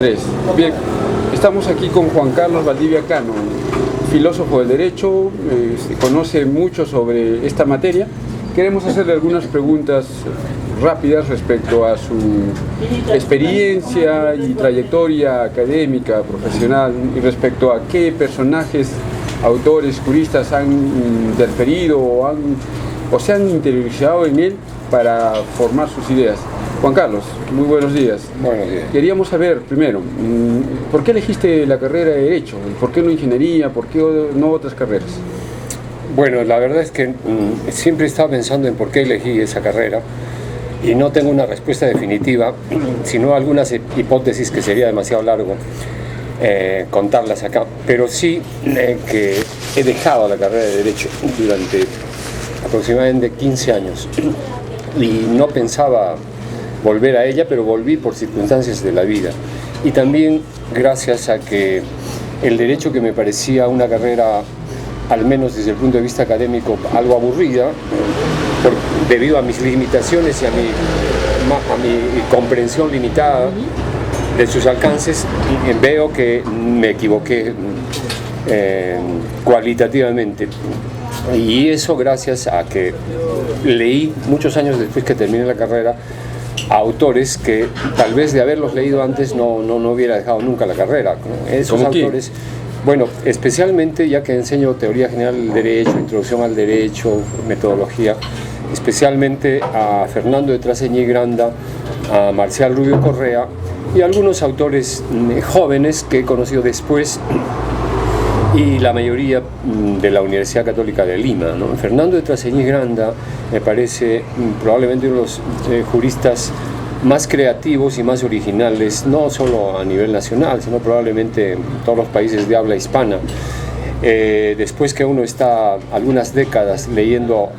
Bien, estamos aquí con Juan Carlos Valdivia Cano, filósofo del derecho, conoce mucho sobre esta materia. Queremos hacerle algunas preguntas rápidas respecto a su experiencia y trayectoria académica, profesional, y respecto a qué personajes, autores, juristas han interferido o se han interiorizado en él para formar sus ideas. Juan Carlos, muy buenos días. Buenos días. Queríamos saber, primero, ¿por qué elegiste la carrera de Derecho? ¿Por qué no Ingeniería? ¿Por qué no otras carreras? Bueno, la verdad es que siempre he estado pensando en por qué elegí esa carrera y no tengo una respuesta definitiva, sino algunas hipótesis que sería demasiado largo contarlas acá. Pero sí que he dejado la carrera de Derecho durante aproximadamente 15 años y no pensaba volver a ella, pero volví por circunstancias de la vida. Y también gracias a que el derecho, que me parecía una carrera, al menos desde el punto de vista académico, algo aburrida, debido a mis limitaciones y a mi comprensión limitada de sus alcances, veo que me equivoqué cualitativamente. Y eso gracias a que leí, muchos años después que terminé la carrera, a autores que tal vez de haberlos leído antes no hubiera dejado nunca la carrera. Esos autores, bueno, especialmente ya que enseño teoría general del derecho, introducción al derecho, metodología, especialmente a Fernando de Traseñí Granda, a Marcial Rubio Correa y algunos autores jóvenes que he conocido después, y la mayoría de la Universidad Católica de Lima, ¿no? Fernando de Traseñí Granda me parece probablemente uno de los juristas más creativos y más originales, no solo a nivel nacional, sino probablemente en todos los países de habla hispana. Después que uno está algunas décadas leyendo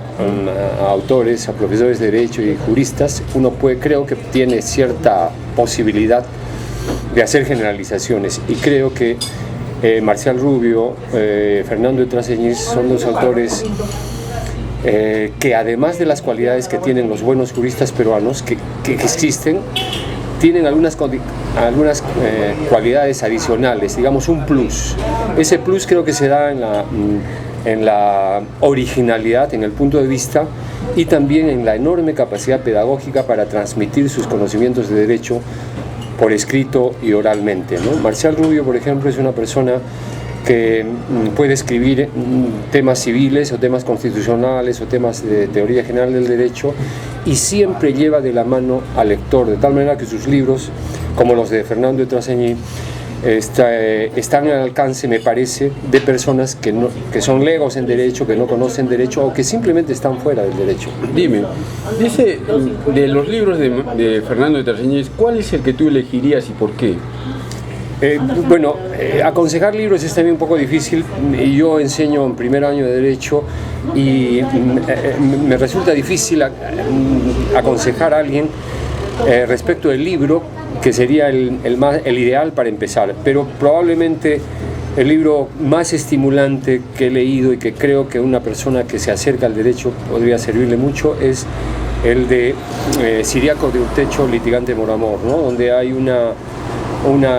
a autores, a profesores de derecho y juristas, uno creo que tiene cierta posibilidad de hacer generalizaciones, y creo que Marcial Rubio, Fernando de Traseñí son dos autores que, además de las cualidades que tienen los buenos juristas peruanos que existen, tienen algunas cualidades adicionales, digamos un plus. Ese plus creo que se da en la originalidad, en el punto de vista, y también en la enorme capacidad pedagógica para transmitir sus conocimientos de derecho por escrito y oralmente, ¿no? Marcial Rubio, por ejemplo, es una persona que puede escribir temas civiles o temas constitucionales o temas de teoría general del derecho, y siempre lleva de la mano al lector, de tal manera que sus libros, como los de Fernando de Traseñí, están al alcance, me parece, de personas que son legos en derecho, que no conocen derecho o que simplemente están fuera del derecho. Dime, dice, de los libros de Fernando de Traseñí, ¿cuál es el que tú elegirías y por qué? Bueno, aconsejar libros es también un poco difícil. Yo enseño en primer año de Derecho y me resulta difícil aconsejar a alguien respecto del libro, que sería el ideal para empezar, pero probablemente el libro más estimulante que he leído y que creo que una persona que se acerca al derecho podría servirle mucho es el de Ciriaco de Urtecho, litigante mor amor, ¿no? Donde hay una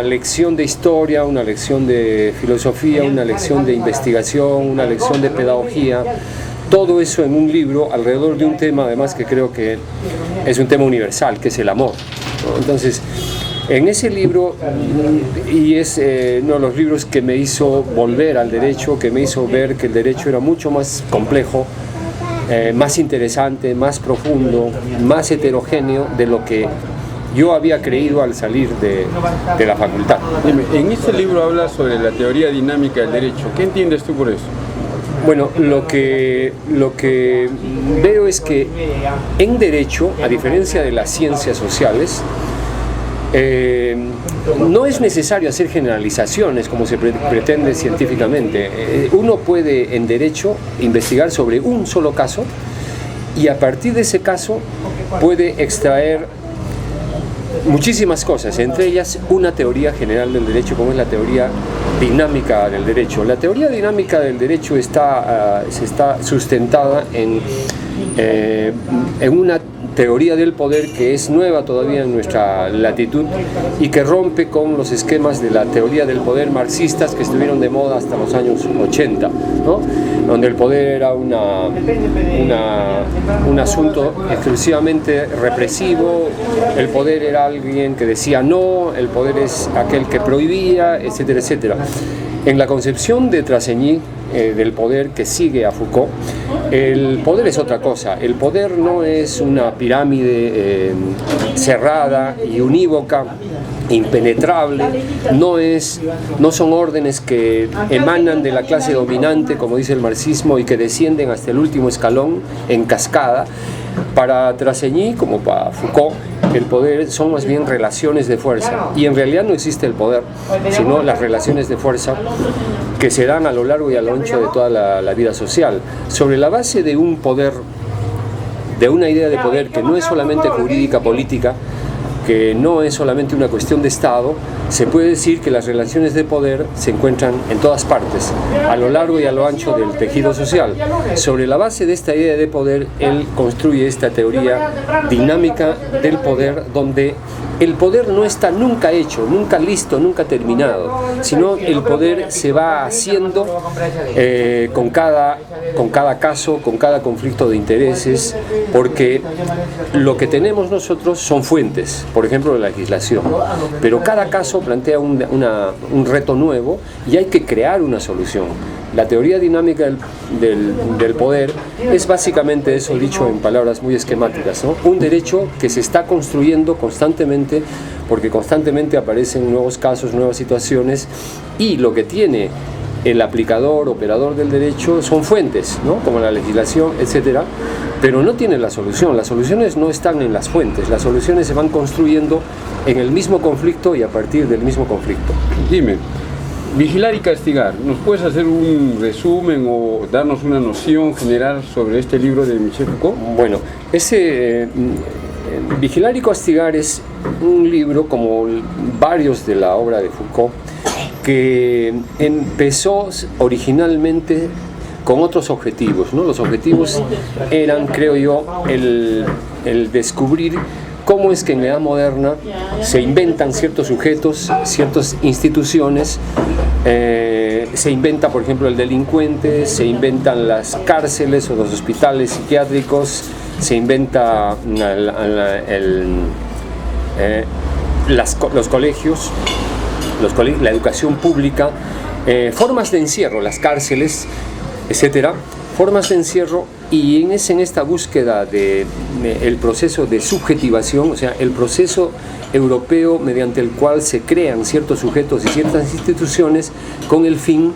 lección de historia, una lección de filosofía, una lección de investigación, una lección de pedagogía, todo eso en un libro alrededor de un tema, además, que creo que es un tema universal, que es el amor, ¿no? Entonces, en ese libro, y es uno de los libros que me hizo volver al derecho, que me hizo ver que el derecho era mucho más complejo, más interesante, más profundo, más heterogéneo de lo que yo había creído al salir de la facultad. Dime, en este libro habla sobre la teoría dinámica del derecho. ¿Qué entiendes tú por eso? Bueno, lo que veo es que en derecho, a diferencia de las ciencias sociales, no es necesario hacer generalizaciones como se pretende científicamente. Uno puede en derecho investigar sobre un solo caso y a partir de ese caso puede extraer muchísimas cosas, entre ellas una teoría general del derecho, como es la teoría dinámica del derecho. La teoría dinámica del derecho está sustentada en una teoría del poder que es nueva todavía en nuestra latitud y que rompe con los esquemas de la teoría del poder marxistas que estuvieron de moda hasta los años 80, ¿no? Donde el poder era un asunto exclusivamente represivo, el poder era alguien que decía no, el poder es aquel que prohibía, etcétera, etcétera. En la concepción de Trazegnies del poder que sigue a Foucault, el poder es otra cosa. El poder no es una pirámide cerrada y unívoca, impenetrable, no son órdenes que emanan de la clase dominante, como dice el marxismo, y que descienden hasta el último escalón en cascada. Para Trazegnies, como para Foucault, el poder son más bien relaciones de fuerza, y en realidad no existe el poder, sino las relaciones de fuerza que se dan a lo largo y a lo ancho de toda la vida social, sobre la base de un poder, de una idea de poder que no es solamente jurídica, política, que no es solamente una cuestión de Estado. Se puede decir que las relaciones de poder se encuentran en todas partes, a lo largo y a lo ancho del tejido social. Sobre la base de esta idea de poder, él construye esta teoría dinámica del poder, donde el poder no está nunca hecho, nunca listo, nunca terminado, sino el poder se va haciendo con cada caso, con cada conflicto de intereses, porque lo que tenemos nosotros son fuentes, por ejemplo la legislación, pero cada caso plantea un reto nuevo y hay que crear una solución. La teoría dinámica del poder es básicamente eso, dicho en palabras muy esquemáticas, ¿no? Un derecho que se está construyendo constantemente, porque constantemente aparecen nuevos casos, nuevas situaciones, y lo que tiene el aplicador, operador del derecho, son fuentes, ¿no? Como la legislación, etcétera, pero no tiene la solución. Las soluciones no están en las fuentes, las soluciones se van construyendo en el mismo conflicto y a partir del mismo conflicto. Dime, vigilar y castigar, ¿nos puedes hacer un resumen o darnos una noción general sobre este libro de Michel Foucault? Bueno, Vigilar y castigar es un libro, como varios de la obra de Foucault, que empezó originalmente con otros objetivos, ¿no? Los objetivos eran, creo yo, el descubrir cómo es que en la edad moderna se inventan ciertos sujetos, ciertas instituciones, se inventa, por ejemplo, el delincuente, se inventan las cárceles o los hospitales psiquiátricos, se inventa los colegios, la educación pública, formas de encierro, las cárceles, etcétera, formas de encierro, y en esta búsqueda el proceso de subjetivación, o sea, el proceso europeo mediante el cual se crean ciertos sujetos y ciertas instituciones con el fin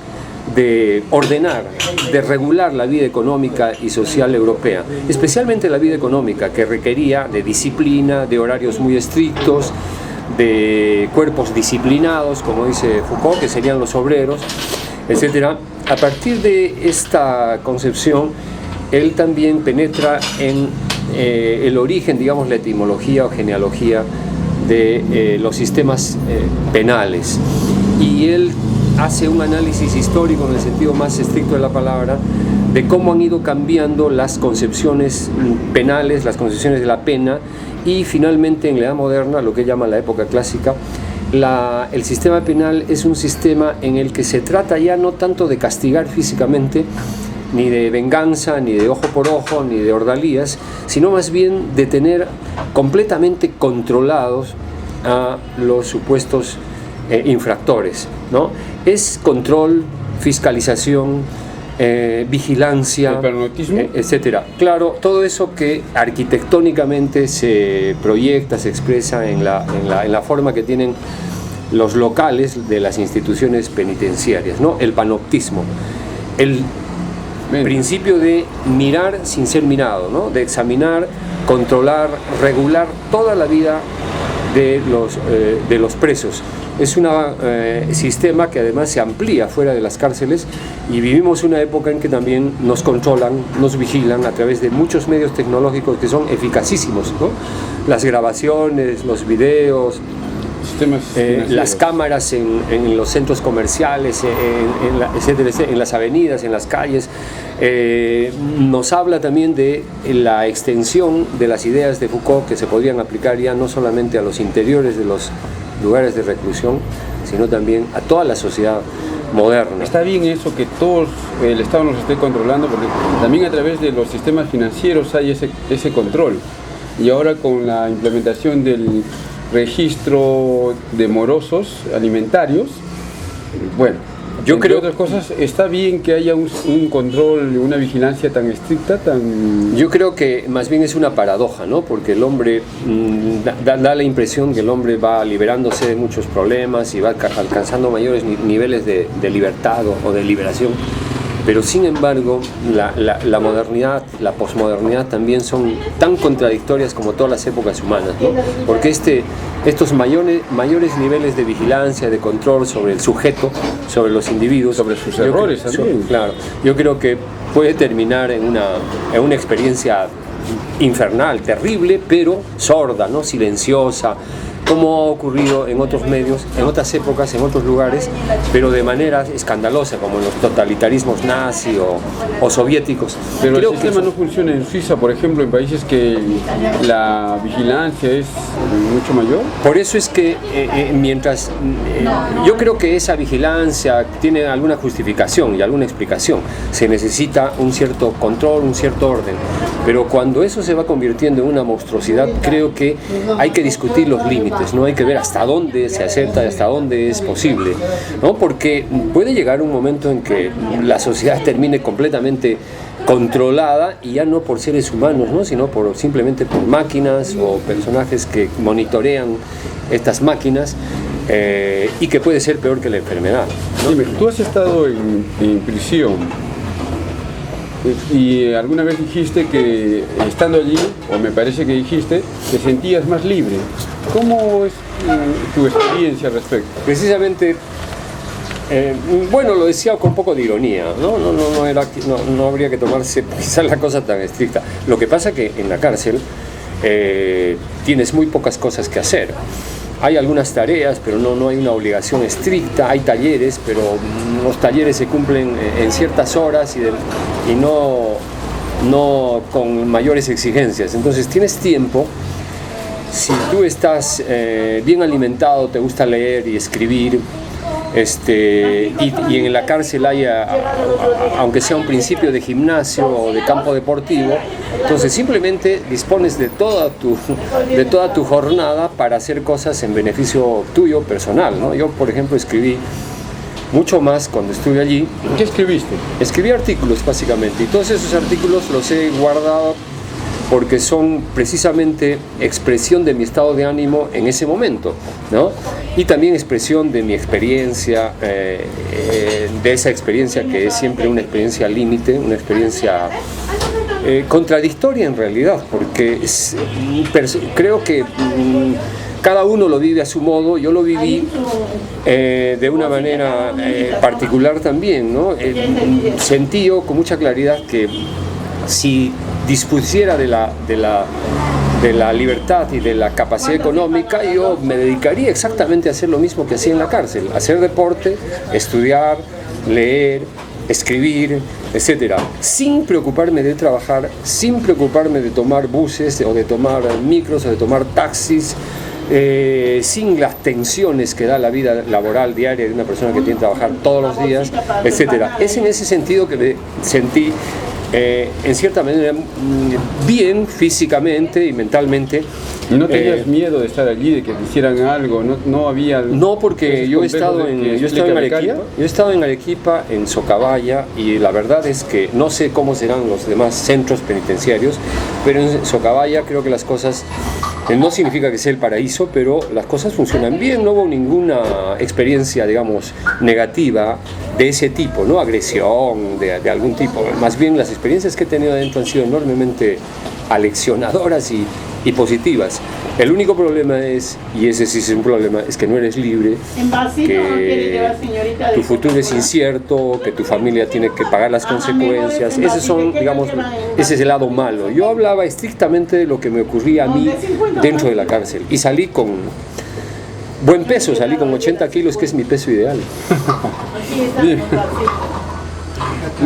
de ordenar, de regular la vida económica y social europea, especialmente la vida económica, que requería de disciplina, de horarios muy estrictos, de cuerpos disciplinados, como dice Foucault, que serían los obreros, etcétera. A partir de esta concepción, él también penetra en el origen, digamos, la etimología o genealogía de los sistemas penales, y él hace un análisis histórico en el sentido más estricto de la palabra de cómo han ido cambiando las concepciones penales, las concepciones de la pena, y finalmente en la edad moderna, lo que llama la época clásica, el sistema penal es un sistema en el que se trata ya no tanto de castigar físicamente, ni de venganza, ni de ojo por ojo, ni de ordalías, sino más bien de tener completamente controlados a los supuestos infractores, ¿no? Es control, fiscalización, vigilancia, etcétera. Claro, todo eso que arquitectónicamente se proyecta, se expresa en la forma que tienen los locales de las instituciones penitenciarias, ¿no? El panoptismo, el principio de mirar sin ser mirado, ¿no? De examinar, controlar, regular toda la vida de los presos. Es un sistema que además se amplía fuera de las cárceles, y vivimos una época en que también nos controlan, nos vigilan a través de muchos medios tecnológicos que son eficacísimos, ¿no? Las grabaciones, los videos, sistemas financieros. Las cámaras en los centros comerciales, etcétera, en las avenidas, en las calles. Nos habla también de la extensión de las ideas de Foucault que se podrían aplicar ya no solamente a los interiores de los lugares de reclusión, sino también a toda la sociedad moderna. Está bien eso que todos el Estado nos esté controlando, porque también a través de los sistemas financieros hay ese control. Y ahora con la implementación del registro de morosos alimentarios, bueno, yo creo, otras cosas, está bien que haya un control, una vigilancia tan estricta, tan... Yo creo que más bien es una paradoja, ¿no? Porque el hombre da la impresión que el hombre va liberándose de muchos problemas y va alcanzando mayores niveles de libertad o de liberación. Pero sin embargo, la modernidad, la posmodernidad también son tan contradictorias como todas las épocas humanas, ¿no? Porque estos mayores niveles de vigilancia, de control sobre el sujeto, sobre los individuos, sobre sus errores también. Claro, yo creo que puede terminar en una experiencia infernal, terrible, pero sorda, ¿no? Silenciosa, como ha ocurrido en otros medios, en otras épocas, en otros lugares, pero de manera escandalosa, como en los totalitarismos nazi o soviéticos. Pero creo el sistema no funciona en Suiza, por ejemplo, en países que la vigilancia es mucho mayor. Por eso es que yo creo que esa vigilancia tiene alguna justificación y alguna explicación. Se necesita un cierto control, un cierto orden. Pero cuando eso se va convirtiendo en una monstruosidad, creo que hay que discutir los límites. ¿No? Hay que ver hasta dónde se acepta y hasta dónde es posible, ¿no? Porque puede llegar un momento en que la sociedad termine completamente controlada y ya no por seres humanos, ¿no? Sino simplemente por máquinas o personajes que monitorean estas máquinas y que puede ser peor que la enfermedad, ¿no? Dime, tú has estado en prisión y alguna vez dijiste que estando allí, o me parece que dijiste, te sentías más libre. ¿Cómo es tu experiencia al respecto? Precisamente, bueno, lo decía con un poco de ironía, no habría que tomarse quizás la cosa tan estricta. Lo que pasa que en la cárcel tienes muy pocas cosas que hacer. Hay algunas tareas, pero no hay una obligación estricta. Hay talleres, pero los talleres se cumplen en ciertas horas y no con mayores exigencias. Entonces tienes tiempo. Si tú estás bien alimentado, te gusta leer y escribir, y en la cárcel hay, aunque sea un principio de gimnasio o de campo deportivo, entonces simplemente dispones de toda tu jornada para hacer cosas en beneficio tuyo personal, ¿no? Yo, por ejemplo, escribí mucho más cuando estuve allí. ¿Qué escribiste? Escribí artículos, básicamente, y todos esos artículos los he guardado porque son precisamente expresión de mi estado de ánimo en ese momento, ¿no? Y también expresión de mi experiencia, de esa experiencia que es siempre una experiencia límite, una experiencia contradictoria en realidad, porque creo que cada uno lo vive a su modo. Yo lo viví de una manera particular también, ¿no? Sentí yo con mucha claridad que si dispusiera de la libertad y de la capacidad económica, yo me dedicaría exactamente a hacer lo mismo que hacía en la cárcel: hacer deporte, estudiar, leer, escribir, etcétera, sin preocuparme de trabajar, sin preocuparme de tomar buses o de tomar micros o de tomar taxis, sin las tensiones que da la vida laboral diaria de una persona que tiene que trabajar todos los días, etcétera. Es en ese sentido que me sentí en cierta manera bien físicamente y mentalmente. ¿Y no tenías miedo de estar allí, de que te hicieran algo? ¿No había...? No, porque yo he estado en Arequipa, en Socabaya, y la verdad es que no sé cómo serán los demás centros penitenciarios, pero en Socabaya creo que las cosas, no significa que sea el paraíso, pero las cosas funcionan bien. No hubo ninguna experiencia, digamos, negativa de ese tipo, ¿no? Agresión de algún tipo. Más bien las experiencias que he tenido adentro han sido enormemente aleccionadoras y positivas. El único problema es, y ese sí es un problema, es que no eres libre, que tu futuro es incierto, que tu familia tiene que pagar las consecuencias. Ese es el lado malo. Yo hablaba estrictamente de lo que me ocurría a mí dentro de la cárcel y salí con buen peso, salí con 80 kilos, que es mi peso ideal. Bien.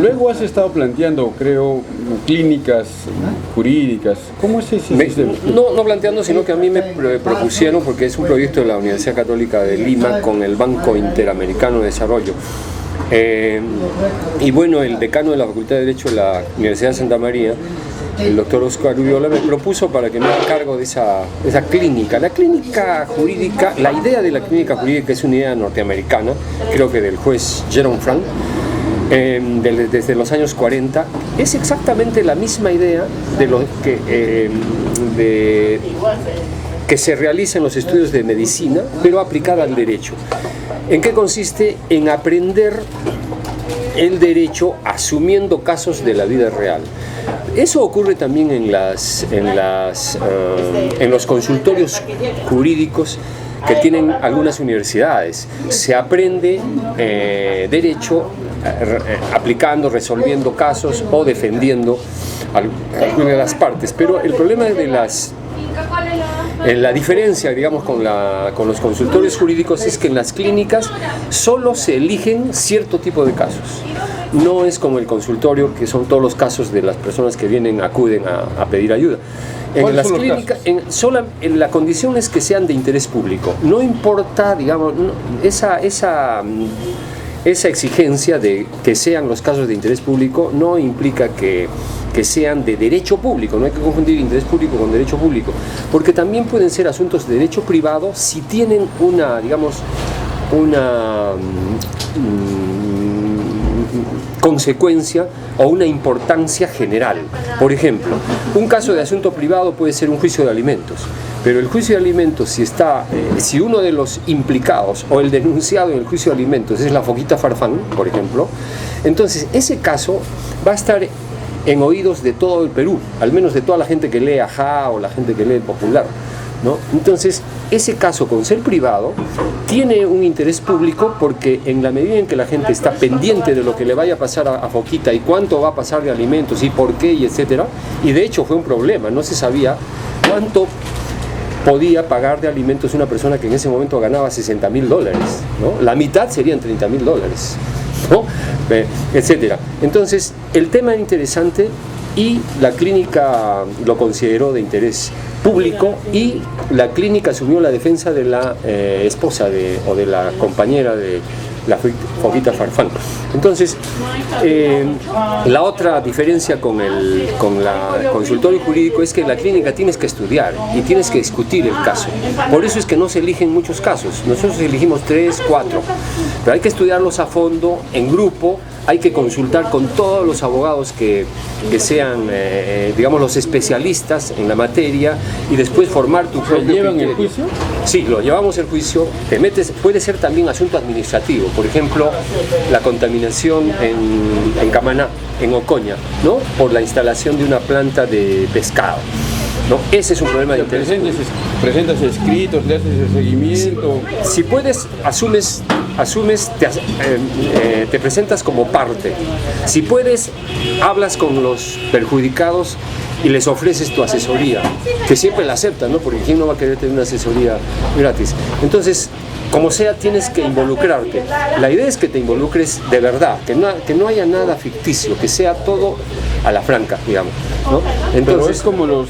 Luego has estado planteando, creo, clínicas jurídicas. ¿Cómo es ese sistema? No planteando, sino que a mí me propusieron, porque es un proyecto de la Universidad Católica de Lima con el Banco Interamericano de Desarrollo. Y bueno, el decano de la Facultad de Derecho de la Universidad de Santa María, el doctor Oscar Uriola, me propuso para que me haga cargo de esa clínica. La clínica jurídica, la idea de la clínica jurídica es una idea norteamericana, creo que del juez Jerome Frank, desde los años 40, es exactamente la misma idea de lo que se realiza en los estudios de medicina, pero aplicada al derecho. ¿En qué consiste? En aprender el derecho asumiendo casos de la vida real. Eso ocurre también en los consultorios jurídicos que tienen algunas universidades. Se aprende derecho aplicando, resolviendo casos o defendiendo alguna de las partes. Pero el problema de la diferencia, digamos, con los consultorios jurídicos es que en las clínicas solo se eligen cierto tipo de casos. No es como el consultorio, que son todos los casos de las personas que acuden a pedir ayuda. En las clínicas, la condición es que sean de interés público. No importa, digamos, esa exigencia de que sean los casos de interés público no implica que sean de derecho público. No hay que confundir interés público con derecho público, porque también pueden ser asuntos de derecho privado si tienen una consecuencia o una importancia general. Por ejemplo, un caso de asunto privado puede ser un juicio de alimentos, pero el juicio de alimentos, si uno de los implicados o el denunciado en el juicio de alimentos es la Foquita Farfán, por ejemplo, entonces ese caso va a estar en oídos de todo el Perú, al menos de toda la gente que lee Ajá o la gente que lee el Popular, ¿no? Entonces, ese caso, con ser privado, tiene un interés público, porque en la medida en que la gente está pendiente de lo que le vaya a pasar a Foquita y cuánto va a pasar de alimentos y por qué y etcétera, y de hecho fue un problema, no se sabía cuánto podía pagar de alimentos una persona que en ese momento ganaba $60,000, ¿no? La mitad serían $30,000, ¿no? Etcétera. Entonces, el tema era interesante y la clínica lo consideró de interés público, y la clínica asumió la defensa de la esposa o de la compañera de la Foquita Farfán. Entonces, la otra diferencia con el consultorio jurídico es que en la clínica tienes que estudiar y tienes que discutir el caso. Por eso es que no se eligen muchos casos. Nosotros elegimos 3, 4, pero hay que estudiarlos a fondo, en grupo. Hay que consultar con todos los abogados que sean, digamos, los especialistas en la materia, y después formar tu propio criterio. ¿Llevan el juicio? Sí, lo llevamos el juicio. Puede ser también asunto administrativo, por ejemplo, la contaminación en Camaná, en Ocoña, ¿no? Por la instalación de una planta de pescado, ¿no? Ese es un problema de interés. ¿Presentas escritos, le haces el seguimiento? Si puedes, te presentas como parte. Si puedes, hablas con los perjudicados y les ofreces tu asesoría, que siempre la aceptan, ¿no? Porque ¿quién no va a querer tener una asesoría gratis? Entonces, como sea, tienes que involucrarte. La idea es que te involucres de verdad, que no haya nada ficticio, que sea todo a la franca, digamos, ¿no? Entonces, pero es como los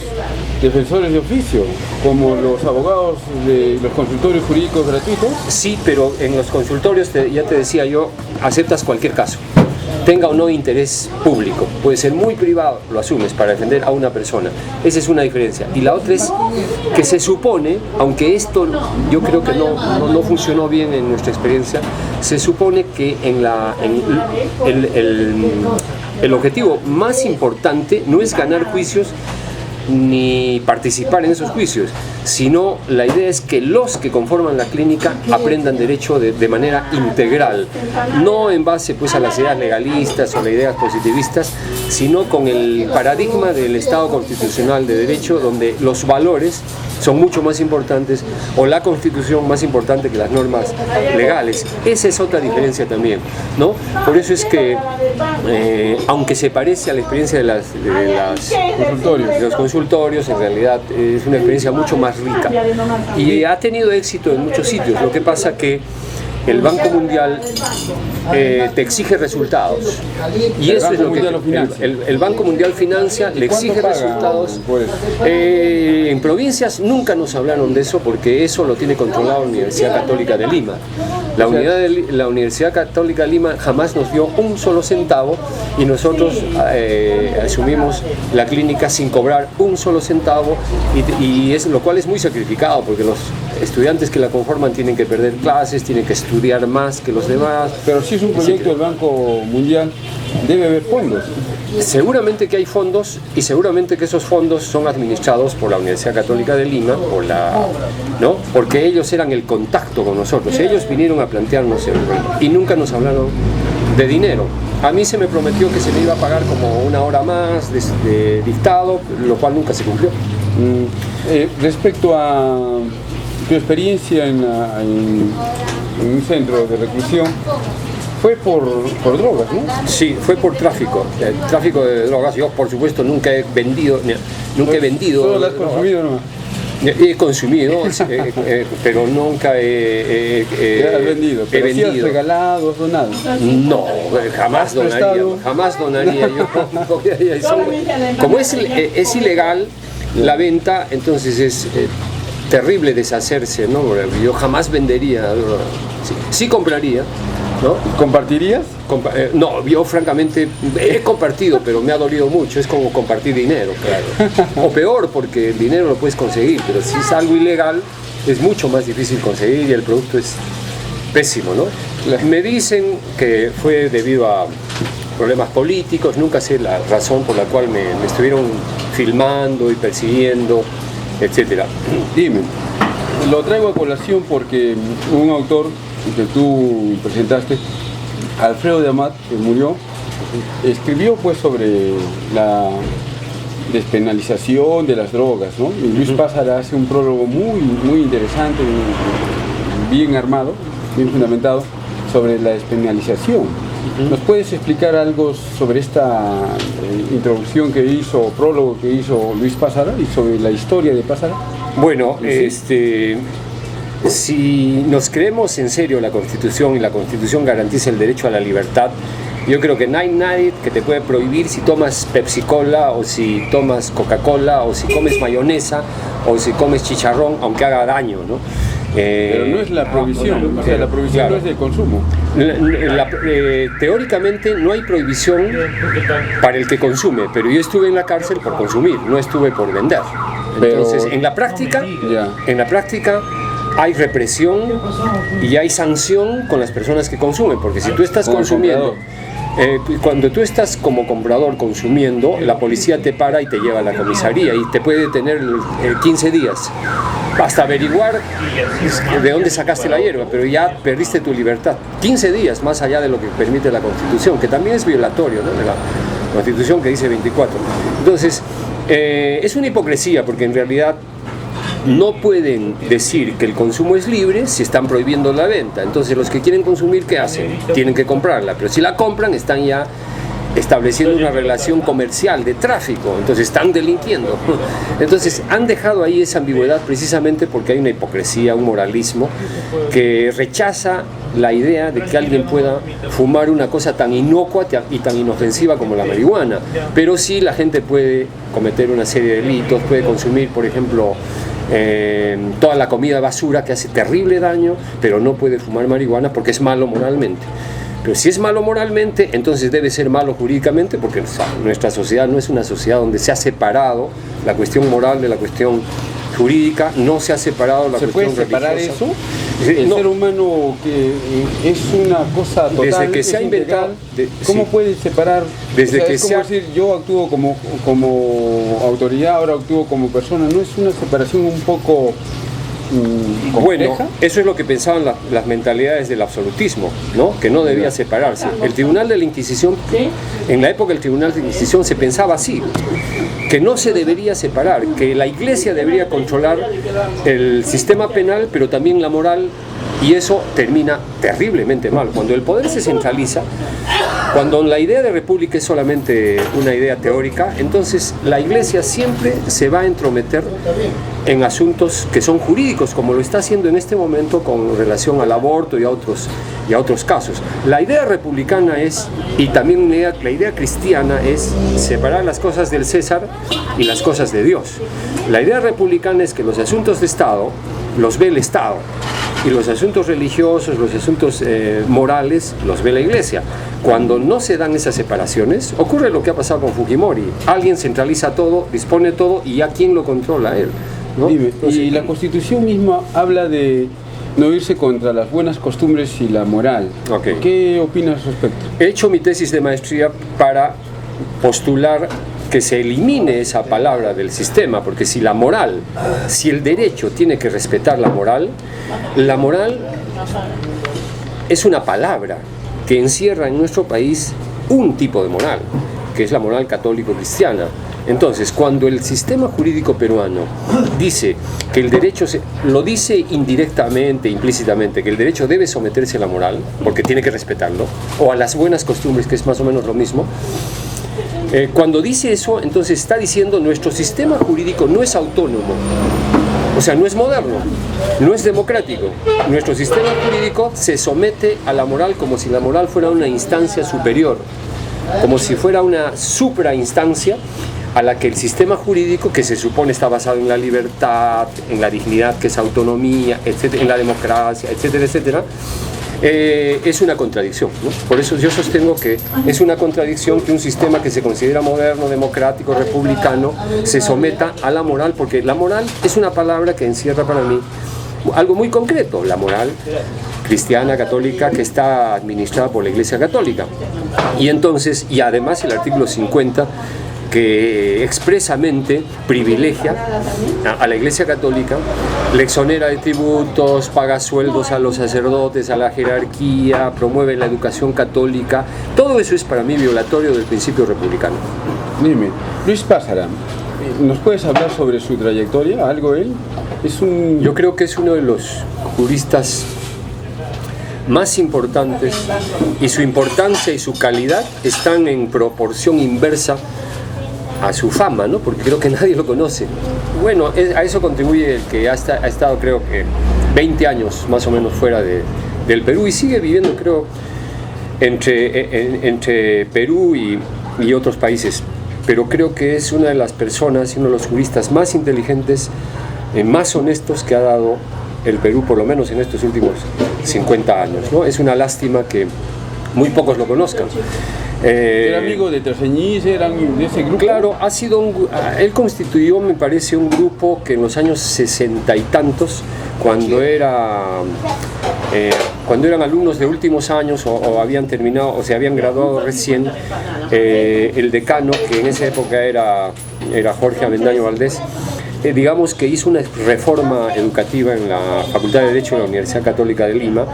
defensores de oficio, como los abogados de los consultorios jurídicos gratuitos. Sí, pero en los consultorios, ya te decía yo, aceptas cualquier caso, tenga o no interés público. Puede ser muy privado, lo asumes para defender a una persona. Esa es una diferencia. Y la otra es que se supone, aunque esto yo creo que no funcionó bien en nuestra experiencia, se supone que el objetivo más importante no es ganar juicios ni participar en esos juicios, sino la idea es que los que conforman la clínica aprendan derecho de manera integral, no en base pues a las ideas legalistas o las ideas positivistas, sino con el paradigma del Estado constitucional de derecho, donde los valores son mucho más importantes, o la Constitución más importante que las normas legales. Esa es otra diferencia también, ¿no? Por eso es que, aunque se parece a la experiencia de los consultorios, en realidad es una experiencia mucho más rica. Y ha tenido éxito en muchos sitios. Lo que pasa que el Banco Mundial te exige resultados, y eso es lo que el Banco Mundial financia, le exige resultados. En provincias nunca nos hablaron de eso, porque eso lo tiene controlado la Universidad Católica de Lima. La Universidad Católica de Lima jamás nos dio un solo centavo, y nosotros asumimos la clínica sin cobrar un solo centavo, y lo cual es muy sacrificado, porque los estudiantes que la conforman tienen que perder clases, tienen que estudiar más que los demás. Pero si es un proyecto del Banco Mundial, debe haber fondos. Seguramente que hay fondos, y seguramente que esos fondos son administrados por la Universidad Católica de Lima, ¿no? Porque ellos eran el contacto con nosotros. Ellos vinieron a plantearnos el problema y nunca nos hablaron de dinero. A mí se me prometió que se me iba a pagar como una hora más de dictado, lo cual nunca se cumplió. Respecto a tu experiencia en un centro de reclusión, fue por drogas, ¿no? Sí, fue por tráfico de drogas. Yo, por supuesto, nunca he vendido. ¿Solo las has consumido, no? He consumido, pero nunca he vendido. ¿Pero si has regalado, has donado? No, jamás donaría yo. Como es ilegal la venta, entonces es terrible deshacerse, ¿no? Yo jamás vendería, sí compraría, ¿no? ¿Compartirías? No, yo francamente he compartido, pero me ha dolido mucho. Es como compartir dinero, claro. O peor, porque el dinero lo puedes conseguir, pero si es algo ilegal es mucho más difícil conseguir, y el producto es pésimo, ¿no? Me dicen que fue debido a problemas políticos, nunca sé la razón por la cual me estuvieron filmando y persiguiendo, etcétera. Dime, lo traigo a colación porque un autor que tú presentaste, Alfredo de Amat, que murió, escribió pues sobre la despenalización de las drogas, ¿no? Y Luis Pázara hace un prólogo muy interesante, bien armado, bien fundamentado, sobre la despenalización. ¿Nos puedes explicar algo sobre esta introducción que hizo, prólogo que hizo Luis Pázara, y sobre la historia de Pázara? Bueno, si nos creemos en serio la Constitución, y la Constitución garantiza el derecho a la libertad, yo creo que no hay nadie que te puede prohibir si tomas Pepsi Cola, o si tomas Coca-Cola, o si comes mayonesa, o si comes chicharrón, aunque haga daño, ¿no? Pero no es la prohibición, o sea, la prohibición no es de consumo. Teóricamente no hay prohibición para el que consume, pero yo estuve en la cárcel por consumir, no estuve por vender. Entonces, en la práctica hay represión y hay sanción con las personas que consumen, porque si tú estás consumiendo, cuando tú estás como comprador consumiendo, la policía te para y te lleva a la comisaría y te puede detener 15 días hasta averiguar de dónde sacaste la hierba, pero ya perdiste tu libertad. 15 días más allá de lo que permite la Constitución, que también es violatorio, ¿no?, de la Constitución, que dice 24. Entonces, es una hipocresía, porque en realidad no pueden decir que el consumo es libre si están prohibiendo la venta. Entonces, los que quieren consumir, ¿qué hacen? Tienen que comprarla, pero si la compran están ya estableciendo una relación comercial de tráfico, entonces están delinquiendo. Entonces han dejado ahí esa ambigüedad precisamente porque hay una hipocresía, un moralismo que rechaza la idea de que alguien pueda fumar una cosa tan inocua y tan inofensiva como la marihuana, pero sí la gente puede cometer una serie de delitos, puede consumir, por ejemplo, toda la comida basura que hace terrible daño, pero no puede fumar marihuana porque es malo moralmente. Pero si es malo moralmente, entonces debe ser malo jurídicamente, porque nuestra sociedad no es una sociedad donde se ha separado la cuestión moral de la cuestión jurídica, no se ha separado la cuestión religiosa. ¿Se puede separar eso? El ser humano, que es una cosa total, desde que se ha inventado, ¿cómo puede separar? Desde que es como decir, yo actúo como autoridad, ahora actúo como persona. ¿No es una separación un poco Bueno, compleja? eso es lo que pensaban las mentalidades del absolutismo, ¿no? Que no debía separarse. El Tribunal de la Inquisición, en la época del Tribunal de la Inquisición se pensaba así, que no se debería separar, que la Iglesia debería controlar el sistema penal, pero también la moral, y eso termina terriblemente mal. Cuando el poder se centraliza, cuando la idea de república es solamente una idea teórica, entonces la Iglesia siempre se va a entrometer en asuntos que son jurídicos, como lo está haciendo en este momento con relación al aborto y a otros casos. La idea republicana es, y también la idea cristiana es, separar las cosas del César y las cosas de Dios. La idea republicana es que los asuntos de Estado los ve el Estado, y los asuntos religiosos, los asuntos morales, los ve la Iglesia. Cuando no se dan esas separaciones, ocurre lo que ha pasado con Fujimori. Alguien centraliza todo, dispone todo, y ya quién lo controla, él, ¿no? Dime, Entonces, y la Constitución misma habla de no irse contra las buenas costumbres y la moral. Ok. ¿Qué opinas al respecto? he hecho mi tesis de maestría para postular que se elimine esa palabra del sistema, porque si la moral, si el derecho tiene que respetar la moral es una palabra que encierra en nuestro país un tipo de moral, que es la moral católico-cristiana. Entonces, cuando el sistema jurídico peruano dice que el derecho, lo dice indirectamente, implícitamente, que el derecho debe someterse a la moral, porque tiene que respetarlo, o a las buenas costumbres, que es más o menos lo mismo, cuando dice eso, entonces está diciendo nuestro sistema jurídico no es autónomo, o sea, no es moderno, no es democrático. Nuestro sistema jurídico se somete a la moral como si la moral fuera una instancia superior, como si fuera una suprainstancia a la que el sistema jurídico, que se supone está basado en la libertad, en la dignidad, que es autonomía, etcétera, en la democracia, etcétera, etcétera, es una contradicción, ¿no? Por eso yo sostengo que es una contradicción que un sistema que se considera moderno, democrático, republicano, se someta a la moral, porque la moral es una palabra que encierra para mí algo muy concreto, la moral cristiana, católica, que está administrada por la Iglesia Católica. Y entonces, y además el artículo 50, que expresamente privilegia a la Iglesia Católica, le exonera de tributos, paga sueldos a los sacerdotes, a la jerarquía, promueve la educación católica. Todo eso es para mí violatorio del principio republicano. Dime, Luis Pájara, ¿nos puedes hablar sobre su trayectoria? ¿Algo él? Yo creo que es uno de los juristas más importantes, y su importancia y su calidad están en proporción inversa a su fama, ¿no? Porque creo que nadie lo conoce. Bueno, a eso contribuye el que ha estado, creo que 20 años más o menos fuera del Perú, y sigue viviendo, creo, entre Perú y otros países. Pero creo que es una de las personas y uno de los juristas más inteligentes, más honestos que ha dado el Perú, por lo menos en estos últimos 50 años, ¿no? Es una lástima que muy pocos lo conozcan. ¿Era amigo de Traseñís? ¿Eran de ese grupo? Claro, él constituyó, me parece, un grupo que en los años 60 y tantos, cuando eran alumnos de últimos años o habían terminado o se habían graduado recién, el decano, que en esa época era Jorge Avendaño Valdés, digamos que hizo una reforma educativa en la Facultad de Derecho de la Universidad Católica de Lima,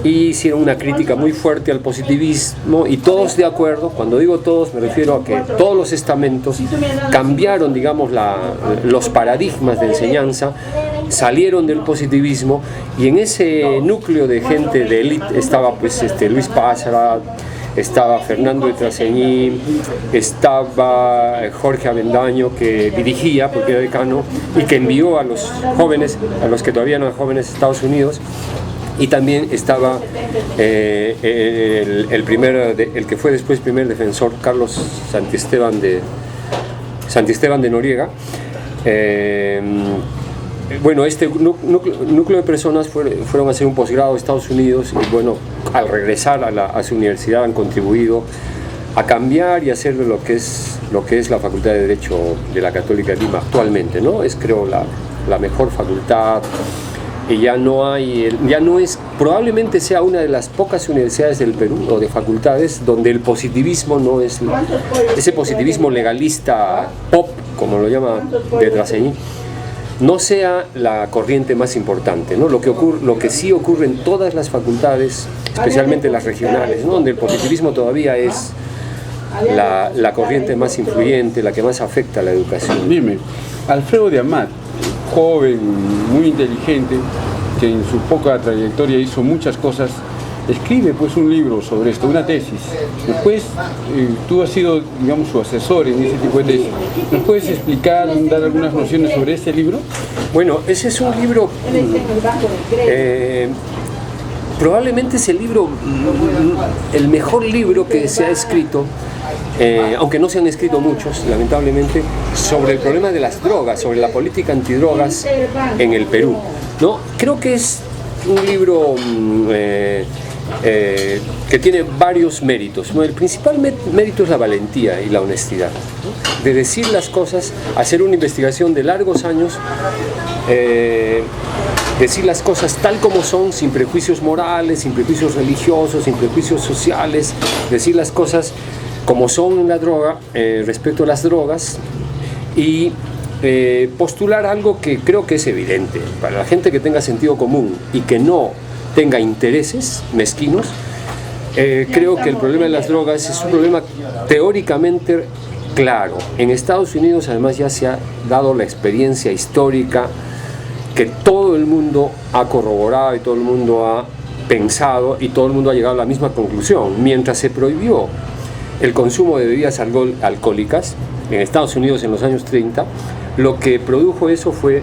y hicieron una crítica muy fuerte al positivismo, y todos de acuerdo. Cuando digo todos, me refiero a que todos los estamentos cambiaron, digamos, los paradigmas de enseñanza, salieron del positivismo, y en ese núcleo de gente de élite estaba pues Luis Pájara, estaba Fernando de Traseñí, estaba Jorge Avendaño, que dirigía porque era decano y que envió a los jóvenes, a los que todavía no eran jóvenes, a Estados Unidos. Y también estaba el que fue después primer defensor, Carlos Santisteban de Noriega. Bueno, este núcleo de personas fueron a hacer un posgrado a Estados Unidos, y bueno, al regresar a su universidad han contribuido a cambiar y hacer lo que es la Facultad de Derecho de la Católica de Lima actualmente, ¿no? Es, creo, la mejor facultad, y ya no es, probablemente sea una de las pocas universidades del Perú o de facultades donde el positivismo no es ese positivismo legalista pop, como lo llama de Traseñí. no sea la corriente más importante, ¿no? Lo que sí ocurre en todas las facultades, especialmente las regionales, ¿no? Donde el positivismo todavía es la corriente más influyente, la que más afecta a la educación. Dime, Alfredo de Amat, joven, muy inteligente, que en su poca trayectoria hizo muchas cosas, escribe pues un libro sobre esto, una tesis. Después, tú has sido, digamos, su asesor en ese tipo de tesis. ¿Nos puedes explicar, dar algunas nociones sobre este libro? Bueno, ese es un libro, probablemente es el mejor libro que se ha escrito, aunque no se han escrito muchos, lamentablemente, sobre el problema de las drogas, sobre la política antidrogas en el Perú, ¿no? Creo que es un libro que tiene varios méritos, ¿no? El principal mérito es la valentía y la honestidad, ¿no? De decir las cosas, hacer una investigación de largos años, decir las cosas tal como son, sin prejuicios morales, sin prejuicios religiosos, sin prejuicios sociales, decir las cosas como son en la droga, respecto a las drogas, y postular algo que creo que es evidente para la gente que tenga sentido común y que no tenga intereses mezquinos. Creo que el problema de las drogas es un problema teóricamente claro. En Estados Unidos además ya se ha dado la experiencia histórica que todo el mundo ha corroborado y todo el mundo ha pensado y todo el mundo ha llegado a la misma conclusión. Mientras se prohibió el consumo de bebidas alcohólicas en Estados Unidos en los años 30, lo que produjo eso fue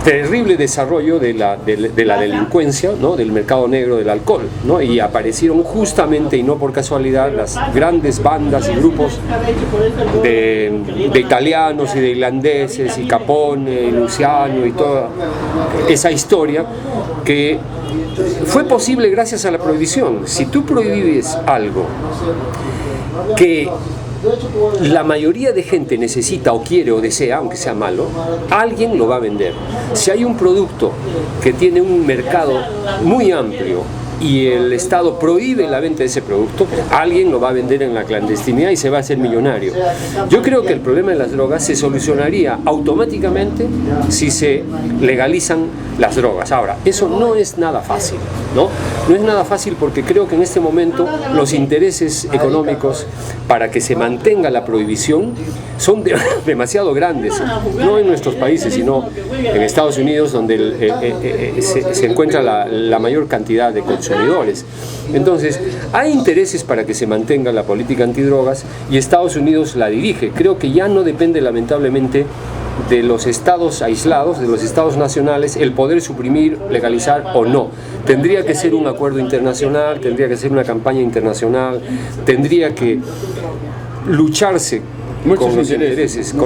terrible desarrollo de la delincuencia, ¿no? Del mercado negro del alcohol, ¿no? Y aparecieron justamente y no por casualidad las grandes bandas y grupos de italianos y de irlandeses y Capone y Luciano y toda esa historia que fue posible gracias a la prohibición. Si tú prohíbes algo que la mayoría de gente necesita o quiere o desea, aunque sea malo, alguien lo va a vender. Si hay un producto que tiene un mercado muy amplio y el Estado prohíbe la venta de ese producto, alguien lo va a vender en la clandestinidad y se va a hacer millonario. Yo creo que el problema de las drogas se solucionaría automáticamente si se legalizan las drogas. Ahora, eso no es nada fácil, ¿no? No es nada fácil porque creo que en este momento los intereses económicos para que se mantenga la prohibición son demasiado grandes, no en nuestros países, sino en Estados Unidos, donde se encuentra la mayor cantidad de consumidores. Entonces, hay intereses para que se mantenga la política antidrogas y Estados Unidos la dirige. Creo que ya no depende, lamentablemente, de los estados aislados, de los estados nacionales, el poder suprimir, legalizar o no. Tendría que ser un acuerdo internacional, tendría que ser una campaña internacional, tendría que lucharse con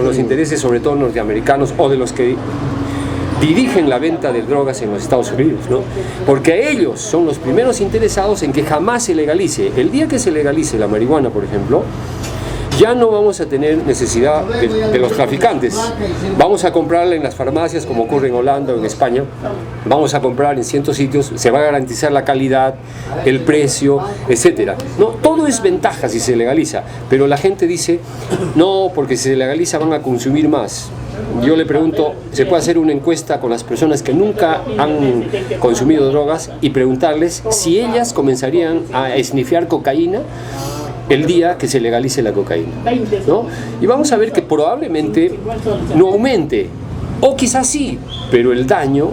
los intereses sobre todo norteamericanos o de los que dirigen la venta de drogas en los Estados Unidos, ¿no? Porque ellos son los primeros interesados en que jamás se legalice. El día que se legalice la marihuana, por ejemplo, ya no vamos a tener necesidad de los traficantes. Vamos a comprarla en las farmacias, como ocurre en Holanda o en España. Vamos a comprar en cientos sitios, se va a garantizar la calidad, el precio, etcétera. No, todo es ventaja si se legaliza, pero la gente dice, no, porque si se legaliza van a consumir más. Yo le pregunto, ¿se puede hacer una encuesta con las personas que nunca han consumido drogas y preguntarles si ellas comenzarían a esnifiar cocaína el día que se legalice la cocaína, ¿no? Y vamos a ver que probablemente no aumente, o quizás sí, pero el daño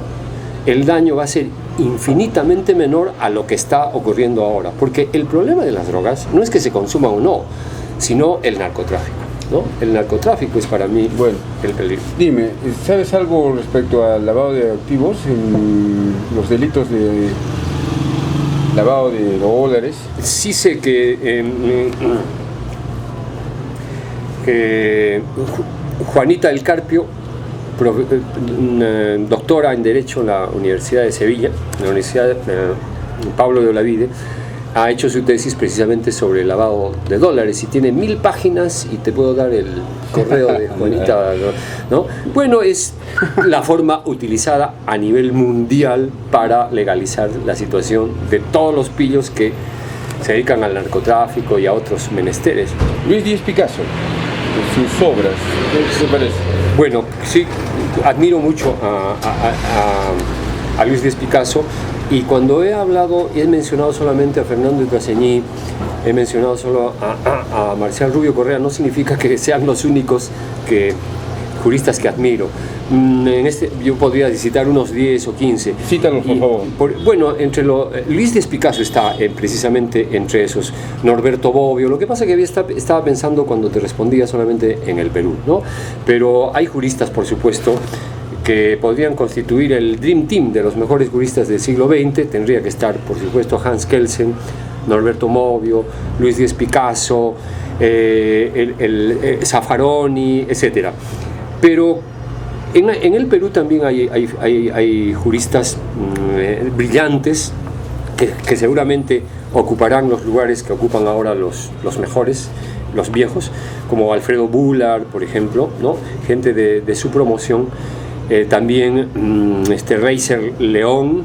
va a ser infinitamente menor a lo que está ocurriendo ahora, porque el problema de las drogas no es que se consuma o no, sino el narcotráfico, ¿no? El narcotráfico es para mí el peligro. Dime, ¿sabes algo respecto al lavado de activos en los delitos de lavado de dólares? Sí sé que Juanita del Carpio, doctora en Derecho en la Universidad de Sevilla, en la Universidad Pablo de Olavide, ha hecho su tesis precisamente sobre el lavado de dólares y tiene 1000 páginas y te puedo dar el correo de Juanita, ¿no? Bueno, es la forma utilizada a nivel mundial para legalizar la situación de todos los pillos que se dedican al narcotráfico y a otros menesteres. Luis Díaz Picasso, sus obras, ¿qué te parece? Bueno, sí, admiro mucho a Luis Díaz Picasso, y cuando he hablado, he mencionado solamente a Fernando de Trasseñí, he mencionado solo a Marcial Rubio Correa, no significa que sean los únicos juristas que admiro. Yo podría citar unos 10 o 15. Cítalos, por favor. Bueno, Luis Díaz Picasso está precisamente entre esos. Norberto Bobbio. Lo que pasa es que estaba pensando cuando te respondía solamente en el Perú, ¿no? Pero hay juristas, por supuesto, que podrían constituir el Dream Team de los mejores juristas del siglo XX. Tendría que estar, por supuesto, Hans Kelsen, Norberto Bobbio, Luis Díaz Picasso, Zaffaroni, etc. Pero en el Perú también hay juristas brillantes que seguramente ocuparán los lugares que ocupan ahora los mejores, los viejos, como Alfredo Bullard, por ejemplo, ¿no? Gente de su promoción. También Reiser León.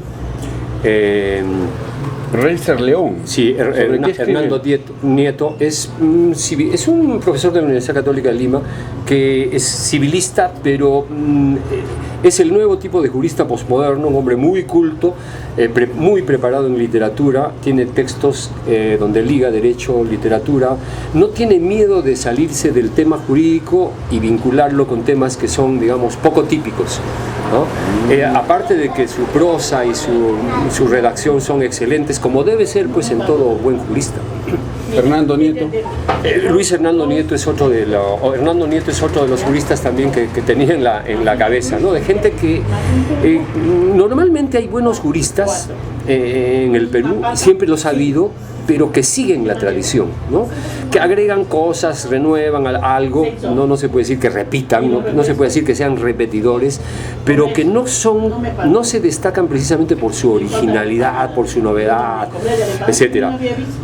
Reiser León. Sí, Hernando Nieto es un profesor de la Universidad Católica de Lima que es civilista, pero es el nuevo tipo de jurista posmoderno, un hombre muy culto, muy preparado en literatura, tiene textos donde liga derecho, literatura, no tiene miedo de salirse del tema jurídico y vincularlo con temas que son, digamos, poco típicos, ¿no? Aparte de que su prosa y su redacción son excelentes, como debe ser pues en todo buen jurista. Fernando Nieto. Luis Hernando Nieto es otro de los juristas también que tenía en la cabeza, ¿no? De gente que normalmente hay buenos juristas en el Perú, siempre los ha habido, pero que siguen la tradición, ¿no? Que agregan cosas, renuevan algo, no se puede decir que repitan, no se puede decir que sean repetidores, pero que no se destacan precisamente por su originalidad, por su novedad, etc.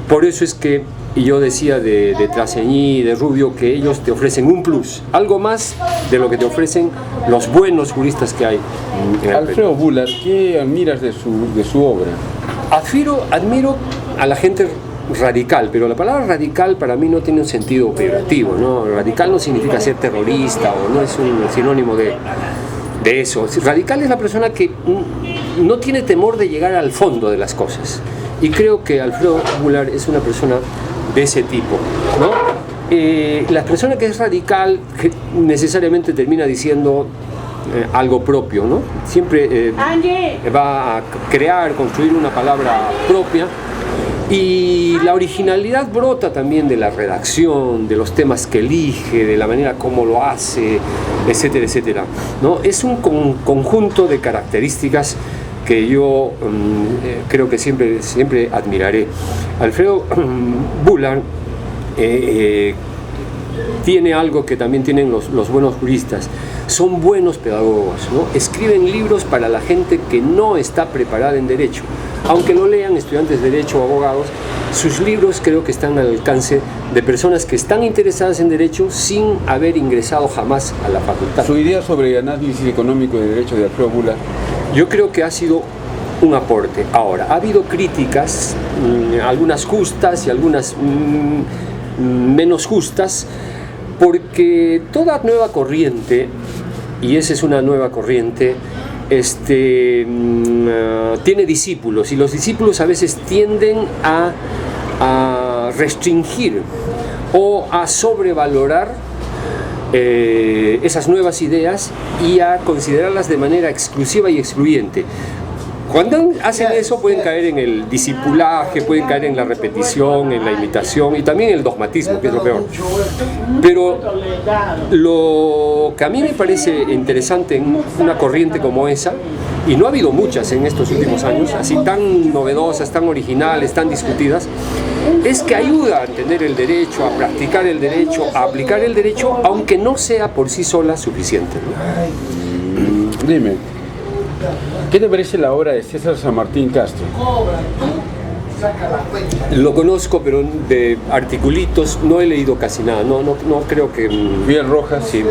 Por eso es que yo decía de Trasseñí, de Rubio, que ellos te ofrecen un plus, algo más de lo que te ofrecen los buenos juristas que hay en el Alfredo Bullard, ¿qué admiras de su obra? Admiro a la gente radical, pero la palabra radical para mí no tiene un sentido peyorativo, ¿no? Radical no significa ser terrorista o no es un sinónimo de eso. Radical es la persona que no tiene temor de llegar al fondo de las cosas, y creo que Alfredo Bullard es una persona de ese tipo, ¿no? La persona que es radical necesariamente termina diciendo algo propio, ¿no? Siempre va a construir una palabra propia, y la originalidad brota también de la redacción, de los temas que elige, de la manera como lo hace, etcétera, etcétera, ¿no? Es un conjunto de características que yo creo que siempre admiraré. Alfredo Bullard tiene algo que también tienen los buenos juristas. Son buenos pedagogos, ¿no? Escriben libros para la gente que no está preparada en derecho. Aunque lo lean estudiantes de derecho o abogados, sus libros creo que están al alcance de personas que están interesadas en derecho sin haber ingresado jamás a la facultad. Su idea sobre el análisis económico de derecho de Alfredo Bullard, yo creo que ha sido un aporte. Ahora, ha habido críticas, algunas justas y algunas menos justas, porque toda nueva corriente, y esa es una nueva corriente, tiene discípulos, y los discípulos a veces tienden a restringir o a sobrevalorar esas nuevas ideas y a considerarlas de manera exclusiva y excluyente. Cuando hacen eso pueden caer en el discipulaje, pueden caer en la repetición, en la imitación y también en el dogmatismo, que es lo peor. Pero lo que a mí me parece interesante en una corriente como esa, y no ha habido muchas en estos últimos años, así tan novedosas, tan originales, tan discutidas, es que ayuda a entender el derecho, a practicar el derecho, a aplicar el derecho, aunque no sea por sí sola suficiente, ¿no? Dime, ¿qué te parece la obra de César San Martín Castro? Lo conozco, pero de articulitos no he leído casi nada. No creo que... Fidel Rojas. Sí.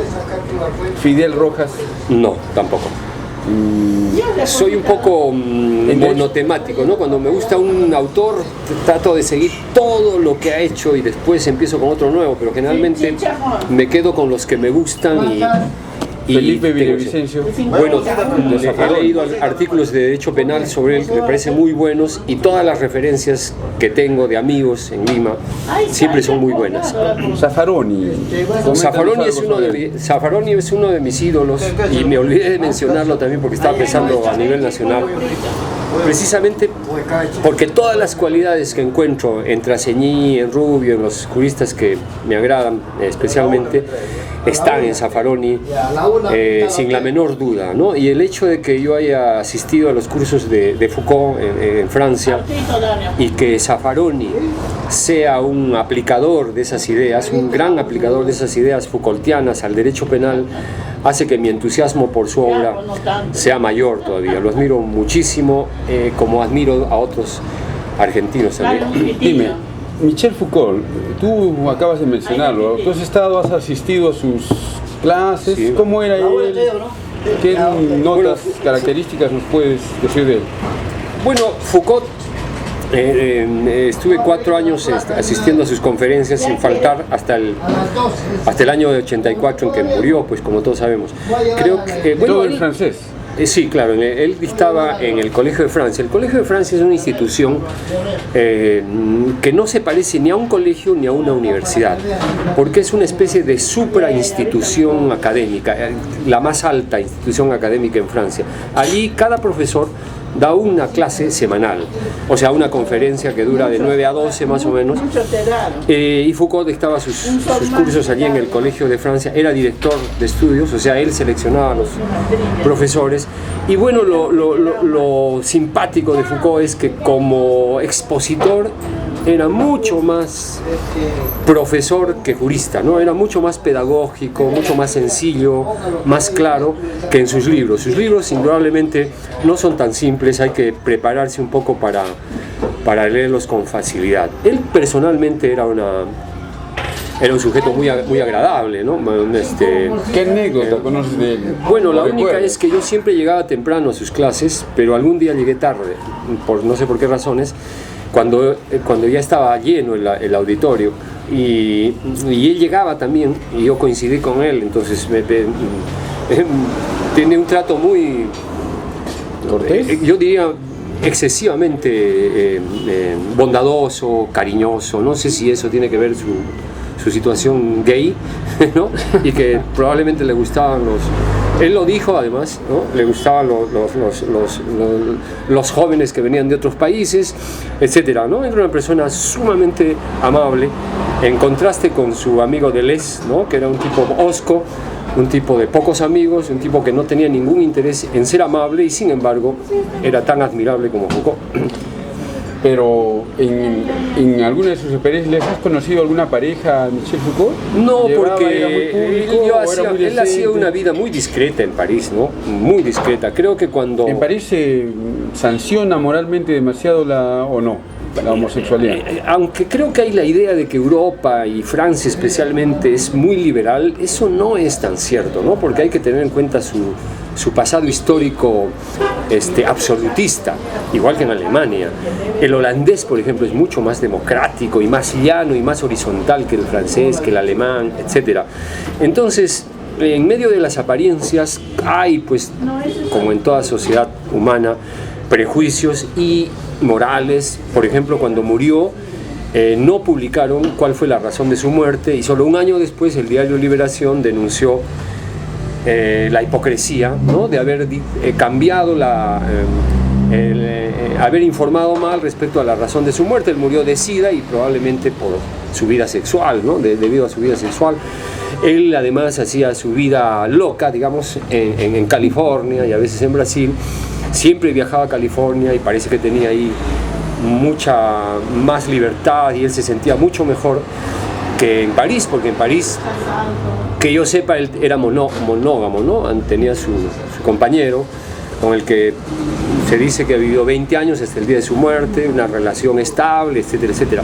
Fidel Rojas. No, tampoco. Soy un poco monotemático, ¿no? Cuando me gusta un autor trato de seguir todo lo que ha hecho y después empiezo con otro nuevo, pero generalmente me quedo con los que me gustan Felipe Villavicencio. Bueno, he leído artículos de derecho penal sobre él que me parecen muy buenos, y todas las referencias que tengo de amigos en Lima siempre son muy buenas. Zaffaroni. Zaffaroni es uno de mis ídolos, y me olvidé de mencionarlo también porque estaba pensando a nivel nacional. Precisamente porque todas las cualidades que encuentro en Traseñí, en Rubio, en los juristas que me agradan especialmente, están en Zaffaroni, sin la menor duda, ¿no? Y el hecho de que yo haya asistido a los cursos de Foucault en Francia, y que Zaffaroni sea un aplicador de esas ideas, un gran aplicador de esas ideas Foucaultianas al derecho penal, hace que mi entusiasmo por su obra sea mayor todavía. Lo admiro muchísimo, como admiro a otros argentinos también. Dime, Michel Foucault, tú acabas de mencionarlo, tú has asistido a sus clases, sí. ¿Cómo era él? ¿Qué notas, características nos puedes decir de él? Bueno, Foucault, estuve 4 años asistiendo a sus conferencias sin faltar hasta el año de 84 en que murió, pues como todos sabemos. Creo que, todo en francés. Sí, claro, él dictaba en el Colegio de Francia. El Colegio de Francia es una institución que no se parece ni a un colegio ni a una universidad, porque es una especie de suprainstitución académica, la más alta institución académica en Francia. Allí cada profesor da una clase semanal, o sea, una conferencia que dura de 9 a 12 más o menos, y Foucault dictaba sus cursos allí en el Colegio de Francia. Era director de estudios, o sea, él seleccionaba a los profesores, y bueno, lo simpático de Foucault es que como expositor era mucho más profesor que jurista, ¿no? Era mucho más pedagógico, mucho más sencillo, más claro que en sus libros. Sus libros indudablemente no son tan simples, hay que prepararse un poco para leerlos con facilidad. Él personalmente era un sujeto muy agradable, ¿no? ¿Qué anécdota conoces de él? Bueno, la única es que yo siempre llegaba temprano a sus clases, pero algún día llegué tarde, por no sé por qué razones, cuando ya estaba lleno el auditorio, y él llegaba también, y yo coincidí con él, entonces tiene un trato muy, yo diría, excesivamente bondadoso, cariñoso. No sé si eso tiene que ver su situación gay, ¿no? Y que probablemente le gustaban él lo dijo además, ¿no? Le gustaban los jóvenes que venían de otros países, etcétera, ¿no? Era una persona sumamente amable, en contraste con su amigo Deleuze, ¿no? Que era un tipo hosco, un tipo de pocos amigos, un tipo que no tenía ningún interés en ser amable, y sin embargo era tan admirable como Foucault. Pero en alguna de sus experiencias, ¿les has conocido alguna pareja a Michel Foucault? No, porque él hacía una vida muy discreta en París, ¿no? Muy discreta. Creo que cuando... ¿En París se sanciona moralmente demasiado la homosexualidad? Aunque creo que hay la idea de que Europa y Francia especialmente es muy liberal, eso no es tan cierto, ¿no? Porque hay que tener en cuenta su pasado histórico absolutista, igual que en Alemania. El holandés, por ejemplo, es mucho más democrático y más llano y más horizontal que el francés, que el alemán, etc. Entonces, en medio de las apariencias hay, pues, como en toda sociedad humana, prejuicios y morales. Por ejemplo, cuando murió, no publicaron cuál fue la razón de su muerte, y solo un año después el diario Liberación denunció la hipocresía, ¿no? De haber cambiado haber informado mal respecto a la razón de su muerte. Él murió de SIDA, y probablemente por su vida sexual, ¿no? Debido a su vida sexual. Él además hacía su vida loca, digamos, en California y a veces en Brasil. Siempre viajaba a California y parece que tenía ahí mucha más libertad, y él se sentía mucho mejor que en París, porque en París, que yo sepa, él era monógamo, ¿no? Tenía su compañero con el que se dice que vivió 20 años hasta el día de su muerte, una relación estable, etcétera, etcétera.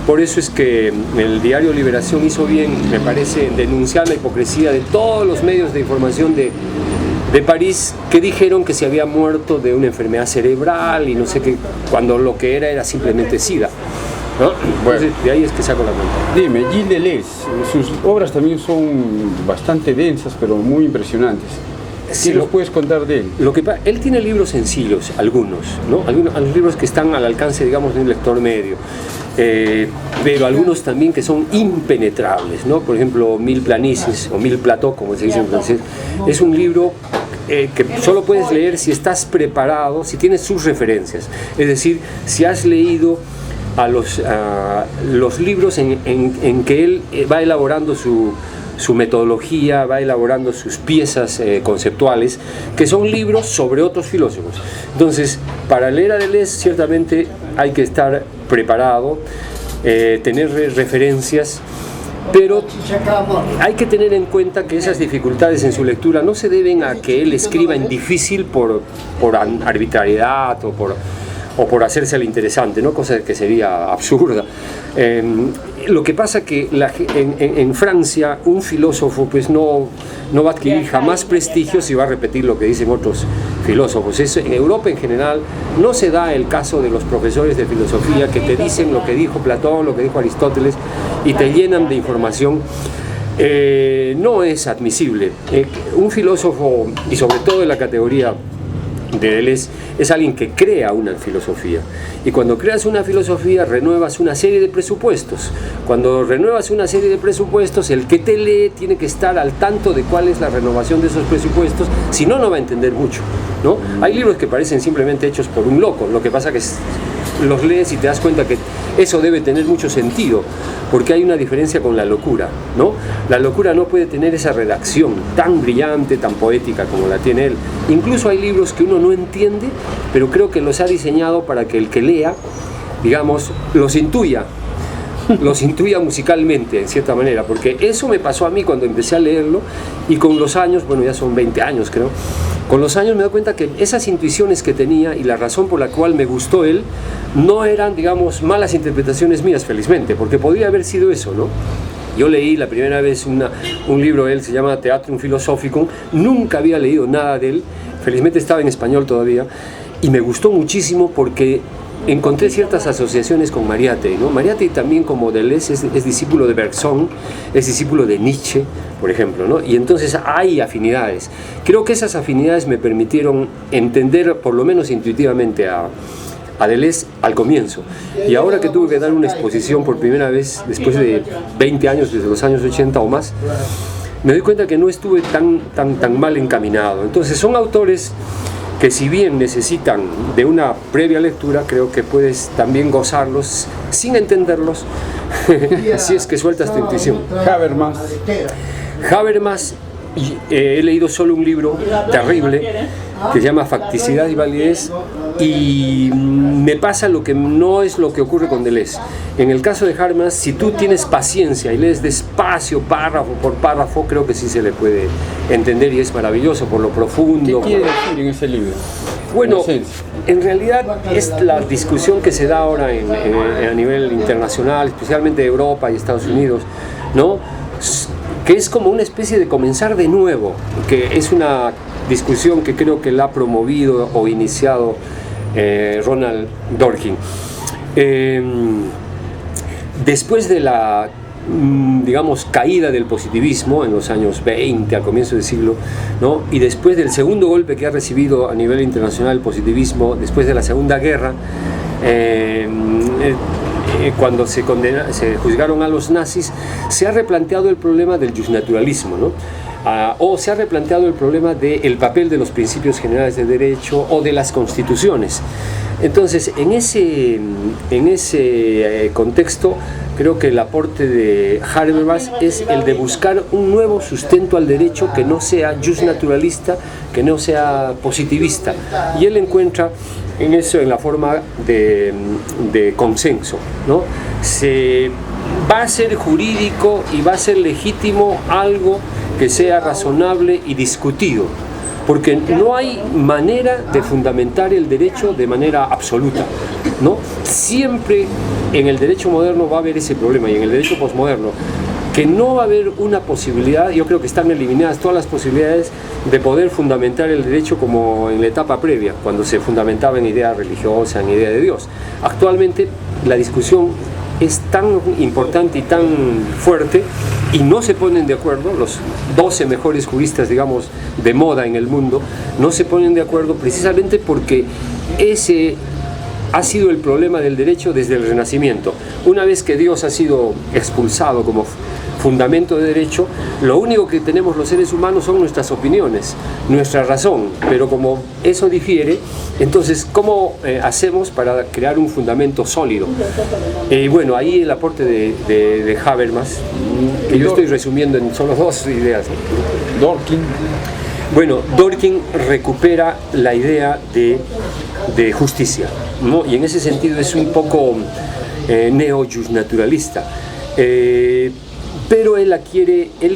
Por eso es que el diario Liberación hizo bien, me parece, en denunciar la hipocresía de todos los medios de información de París, que dijeron que se había muerto de una enfermedad cerebral y no sé qué, cuando lo que era simplemente SIDA. ¿no? Entonces, de ahí es que saco la cuenta. Dime, Gilles Deleuze, sus obras también son bastante densas, pero muy impresionantes. Sí, ¿Qué nos puedes contar de él? Él tiene libros sencillos, algunos, ¿no? Algunos libros que están al alcance, digamos, de un lector medio, pero algunos también que son impenetrables, ¿no? Por ejemplo, Mille Planicies, o Mille Plateaux, como se dice en francés, es un libro que solo puedes leer si estás preparado, si tienes sus referencias, es decir, si has leído a los libros en que él va elaborando su metodología, va elaborando sus piezas conceptuales, que son libros sobre otros filósofos. Entonces, para leer a Deleuze ciertamente hay que estar preparado, tener referencias, pero hay que tener en cuenta que esas dificultades en su lectura no se deben a que él escriba en difícil por arbitrariedad o por hacerse al interesante, ¿no? Cosa que sería absurda. Lo que pasa que en Francia un filósofo pues no va a adquirir jamás prestigio si va a repetir lo que dicen otros filósofos. En Europa en general no se da el caso de los profesores de filosofía que te dicen lo que dijo Platón, lo que dijo Aristóteles y te llenan de información. No es admisible. Un filósofo, y sobre todo en la categoría de Deleuze, es alguien que crea una filosofía, y cuando creas una filosofía renuevas una serie de presupuestos. Cuando renuevas una serie de presupuestos, el que te lee tiene que estar al tanto de cuál es la renovación de esos presupuestos, si no, no va a entender mucho, ¿no? Hay libros que parecen simplemente hechos por un loco, lo que pasa que los lees y te das cuenta que eso debe tener mucho sentido, porque hay una diferencia con la locura, ¿no? La locura no puede tener esa redacción tan brillante, tan poética como la tiene él. Incluso hay libros que uno no entiende, pero creo que los ha diseñado para que el que lea, digamos, los intuya musicalmente, en cierta manera, porque eso me pasó a mí cuando empecé a leerlo, y con los años, bueno, ya son 20 años creo, con los años me doy cuenta que esas intuiciones que tenía y la razón por la cual me gustó él no eran, digamos, malas interpretaciones mías, felizmente, porque podría haber sido eso, ¿no? Yo leí la primera vez un libro de él, se llama Theatrum Philosophicum, nunca había leído nada de él, felizmente estaba en español todavía, y me gustó muchísimo porque encontré ciertas asociaciones con Mariátegui, ¿no? Mariátegui también, como Deleuze, es discípulo de Bergson, es discípulo de Nietzsche, por ejemplo, ¿no? Y entonces hay afinidades. Creo que esas afinidades me permitieron entender, por lo menos intuitivamente, a Deleuze al comienzo. Y ahora que tuve que dar una exposición por primera vez, después de 20 años, desde los años 80 o más, me doy cuenta que no estuve tan mal encaminado. Entonces son autores que, si bien necesitan de una previa lectura, creo que puedes también gozarlos sin entenderlos, así es que sueltas tu intuición. Habermas, he leído solo un libro terrible que se llama Facticidad y Validez, y me pasa lo que no es lo que ocurre con Deleuze. En el caso de Habermas, si tú tienes paciencia y lees despacio, párrafo por párrafo, creo que sí se le puede entender, y es maravilloso por lo profundo. ¿Qué quiere decir en ese libro? Bueno, en realidad es la discusión que se da ahora a nivel internacional, especialmente de Europa y Estados Unidos, ¿no? Que es como una especie de comenzar de nuevo, que es una discusión que creo que la ha promovido o iniciado Ronald Dworkin. Después de la, digamos, caída del positivismo en los años 20, al comienzo del siglo, ¿no? Y después del segundo golpe que ha recibido a nivel internacional el positivismo, después de la Segunda Guerra, cuando se juzgaron a los nazis, se ha replanteado el problema del justnaturalismo, ¿no? O se ha replanteado el problema del papel de los principios generales de derecho o de las constituciones. Entonces, en ese contexto, creo que el aporte de Habermas es el de buscar un nuevo sustento al derecho que no sea justnaturalista, que no sea positivista, y él encuentra en eso, en la forma de consenso, ¿no? Va a ser jurídico y va a ser legítimo algo que sea razonable y discutido, porque no hay manera de fundamentar el derecho de manera absoluta, ¿no? Siempre en el derecho moderno va a haber ese problema, y en el derecho posmoderno, que no va a haber una posibilidad. Yo creo que están eliminadas todas las posibilidades de poder fundamentar el derecho como en la etapa previa, cuando se fundamentaba en idea religiosa, en idea de Dios. Actualmente la discusión es tan importante y tan fuerte y no se ponen de acuerdo, los 12 mejores juristas, digamos, de moda en el mundo, no se ponen de acuerdo precisamente porque ese ha sido el problema del derecho desde el Renacimiento. Una vez que Dios ha sido expulsado como fundamento de derecho, lo único que tenemos los seres humanos son nuestras opiniones, nuestra razón, pero como eso difiere, entonces ¿cómo hacemos para crear un fundamento sólido? Bueno, ahí el aporte de Habermas, que yo estoy resumiendo en solo 2 ideas. Dworkin. Bueno, Dworkin recupera la idea de justicia, ¿no? Y en ese sentido es un poco neo-justnaturalista. Pero él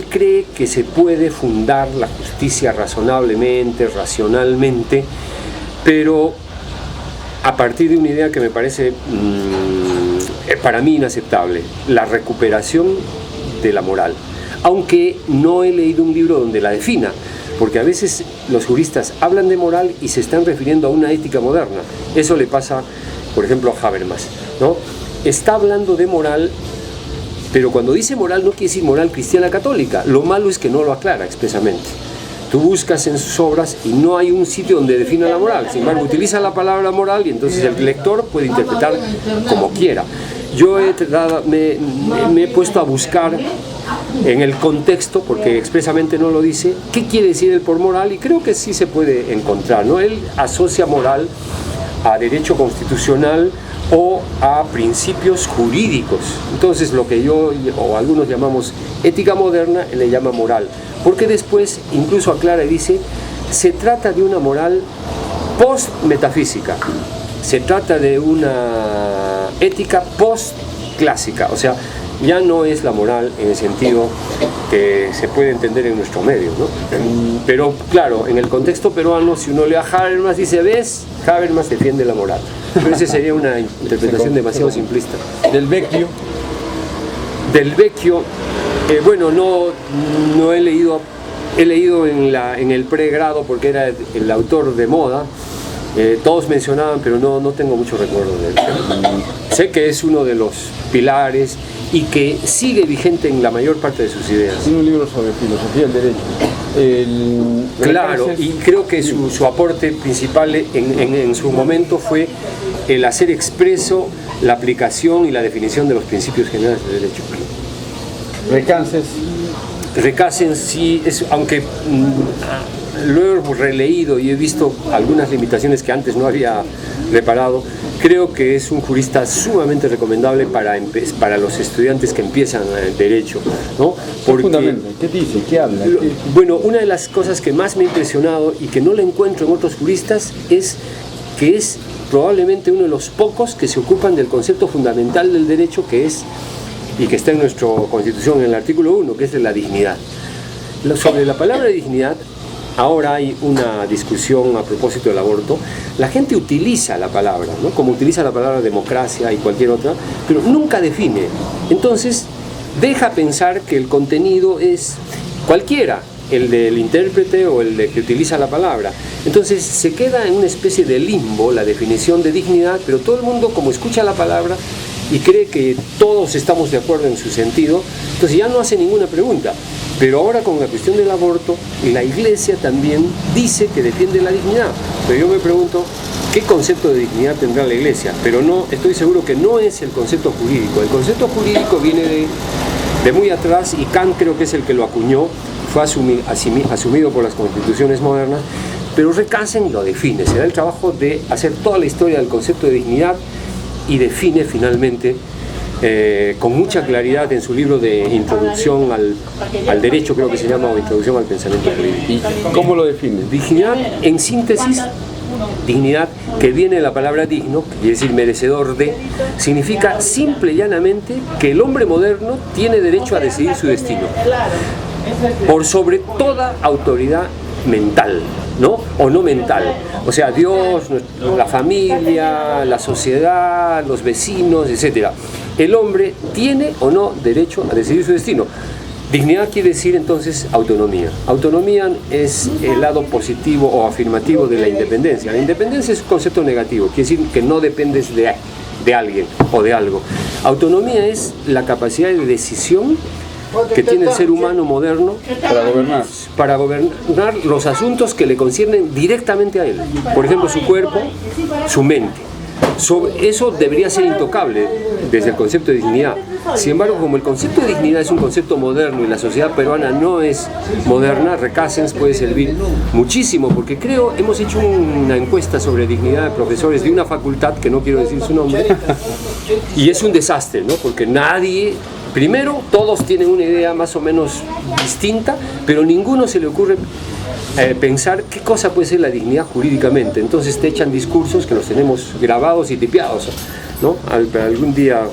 cree que se puede fundar la justicia razonablemente, racionalmente, pero a partir de una idea que me parece para mí inaceptable, la recuperación de la moral. Aunque no he leído un libro donde la defina, porque a veces los juristas hablan de moral y se están refiriendo a una ética moderna. Eso le pasa, por ejemplo, a Habermas, ¿no? Está hablando de moral, pero cuando dice moral no quiere decir moral cristiana católica. Lo malo es que no lo aclara expresamente. Tú buscas en sus obras y no hay un sitio donde defina la moral. Sin embargo, utiliza la palabra moral y entonces el lector puede interpretar como quiera. Yo me he puesto a buscar en el contexto, porque expresamente no lo dice, qué quiere decir él por moral, y creo que sí se puede encontrar, ¿no? Él asocia moral a derecho constitucional o a principios jurídicos. Entonces lo que yo o algunos llamamos ética moderna, él le llama moral, porque después incluso aclara y dice, se trata de una moral post-metafísica, se trata de una ética post-clásica, o sea, ya no es la moral en el sentido que se puede entender en nuestro medio, ¿no? Pero claro, en el contexto peruano, si uno lee a Habermas, dice, ¿ves? Habermas defiende la moral. Pero esa sería una interpretación demasiado simplista. Del Vecchio. Del Vecchio, bueno, no he leído en el pregrado porque era el autor de moda. Todos mencionaban, pero no tengo mucho recuerdo de él. Sé que es uno de los pilares y que sigue vigente en la mayor parte de sus ideas. Tiene un libro sobre filosofía del derecho. Claro, y creo que su aporte principal en su momento fue el hacer expreso la aplicación y la definición de los principios generales del derecho. Recasens sí, aunque lo he releído y he visto algunas limitaciones que antes no había reparado, creo que es un jurista sumamente recomendable para los estudiantes que empiezan el derecho, ¿no? Porque, ¿qué dice? ¿Qué habla? Bueno, una de las cosas que más me ha impresionado y que no la encuentro en otros juristas es que es probablemente uno de los pocos que se ocupan del concepto fundamental del derecho, que es, y que está en nuestra Constitución, en el artículo 1, que es de la dignidad. Sobre la palabra dignidad, ahora hay una discusión a propósito del aborto. La gente utiliza la palabra, ¿no? Como utiliza la palabra democracia y cualquier otra, pero nunca define. Entonces, deja pensar que el contenido es cualquiera, el del intérprete o el de que utiliza la palabra. Entonces, se queda en una especie de limbo la definición de dignidad, pero todo el mundo, como escucha la palabra y cree que todos estamos de acuerdo en su sentido, entonces ya no hace ninguna pregunta. Pero ahora con la cuestión del aborto, la Iglesia también dice que defiende la dignidad. Pero yo me pregunto, ¿qué concepto de dignidad tendrá la Iglesia? Pero no, estoy seguro que no es el concepto jurídico. El concepto jurídico viene de muy atrás y Kant creo que es el que lo acuñó, fue asumido por las constituciones modernas, pero Recasens lo define. Se da el trabajo de hacer toda la historia del concepto de dignidad y define finalmente con mucha claridad en su libro de Introducción al Derecho, creo que se llama, o Introducción al Pensamiento Jurídico. ¿Y cómo lo define? Dignidad, en síntesis, dignidad, que viene de la palabra digno, que quiere decir merecedor de, significa simple y llanamente que el hombre moderno tiene derecho a decidir su destino, por sobre toda autoridad mental, ¿no? O no mental. O sea, Dios, la familia, la sociedad, los vecinos, etc. El hombre tiene o no derecho a decidir su destino. Dignidad quiere decir entonces autonomía. Autonomía es el lado positivo o afirmativo de la independencia. La independencia es un concepto negativo, quiere decir que no dependes de de alguien o de algo. Autonomía es la capacidad de decisión que tiene el ser humano moderno para gobernar los asuntos que le conciernen directamente a él. Por ejemplo, su cuerpo, su mente. Eso debería ser intocable desde el concepto de dignidad. Sin embargo, como el concepto de dignidad es un concepto moderno y la sociedad peruana no es moderna, Recasens puede servir muchísimo, porque hemos hecho una encuesta sobre dignidad de profesores de una facultad, que no quiero decir su nombre, y es un desastre, ¿no? Porque primero, todos tienen una idea más o menos distinta, pero ninguno se le ocurre pensar qué cosa puede ser la dignidad jurídicamente. Entonces te echan discursos que los tenemos grabados y tipiados, ¿no? Algún día...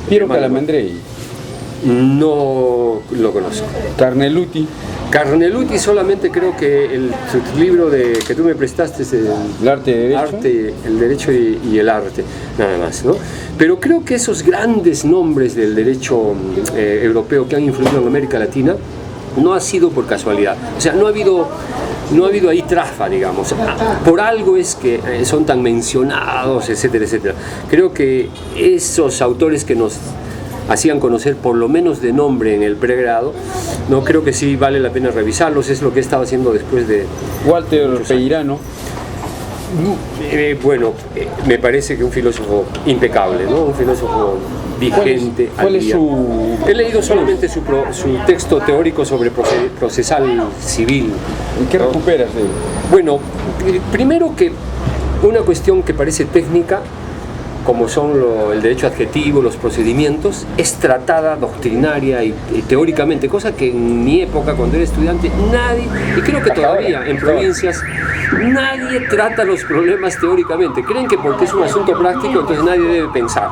Piero Calamandrei. No lo conozco. Carneluti. Carneluti solamente creo que el libro que tú me prestaste es el arte, el derecho y el arte, nada más, ¿no? Pero creo que esos grandes nombres del derecho europeo que han influido en América Latina no ha sido por casualidad. O sea, no ha habido ahí trafa, digamos. Por algo es que son tan mencionados, etcétera, etcétera. Creo que esos autores que nos hacían conocer por lo menos de nombre en el pregrado, no, creo que sí vale la pena revisarlos. Es lo que he estado haciendo después de Walter Peirano. Bueno, me parece que un filósofo impecable, ¿no? Un filósofo vigente. ¿Cuál es su...? He leído solamente su texto teórico sobre procesal civil. ¿Y qué recuperas de él? Bueno, primero que una cuestión que parece técnica, como son el derecho adjetivo, los procedimientos, es tratada doctrinaria y teóricamente, cosa que en mi época, cuando era estudiante, nadie, y creo que todavía en provincias, nadie trata los problemas teóricamente. Creen que porque es un asunto práctico, entonces nadie debe pensar,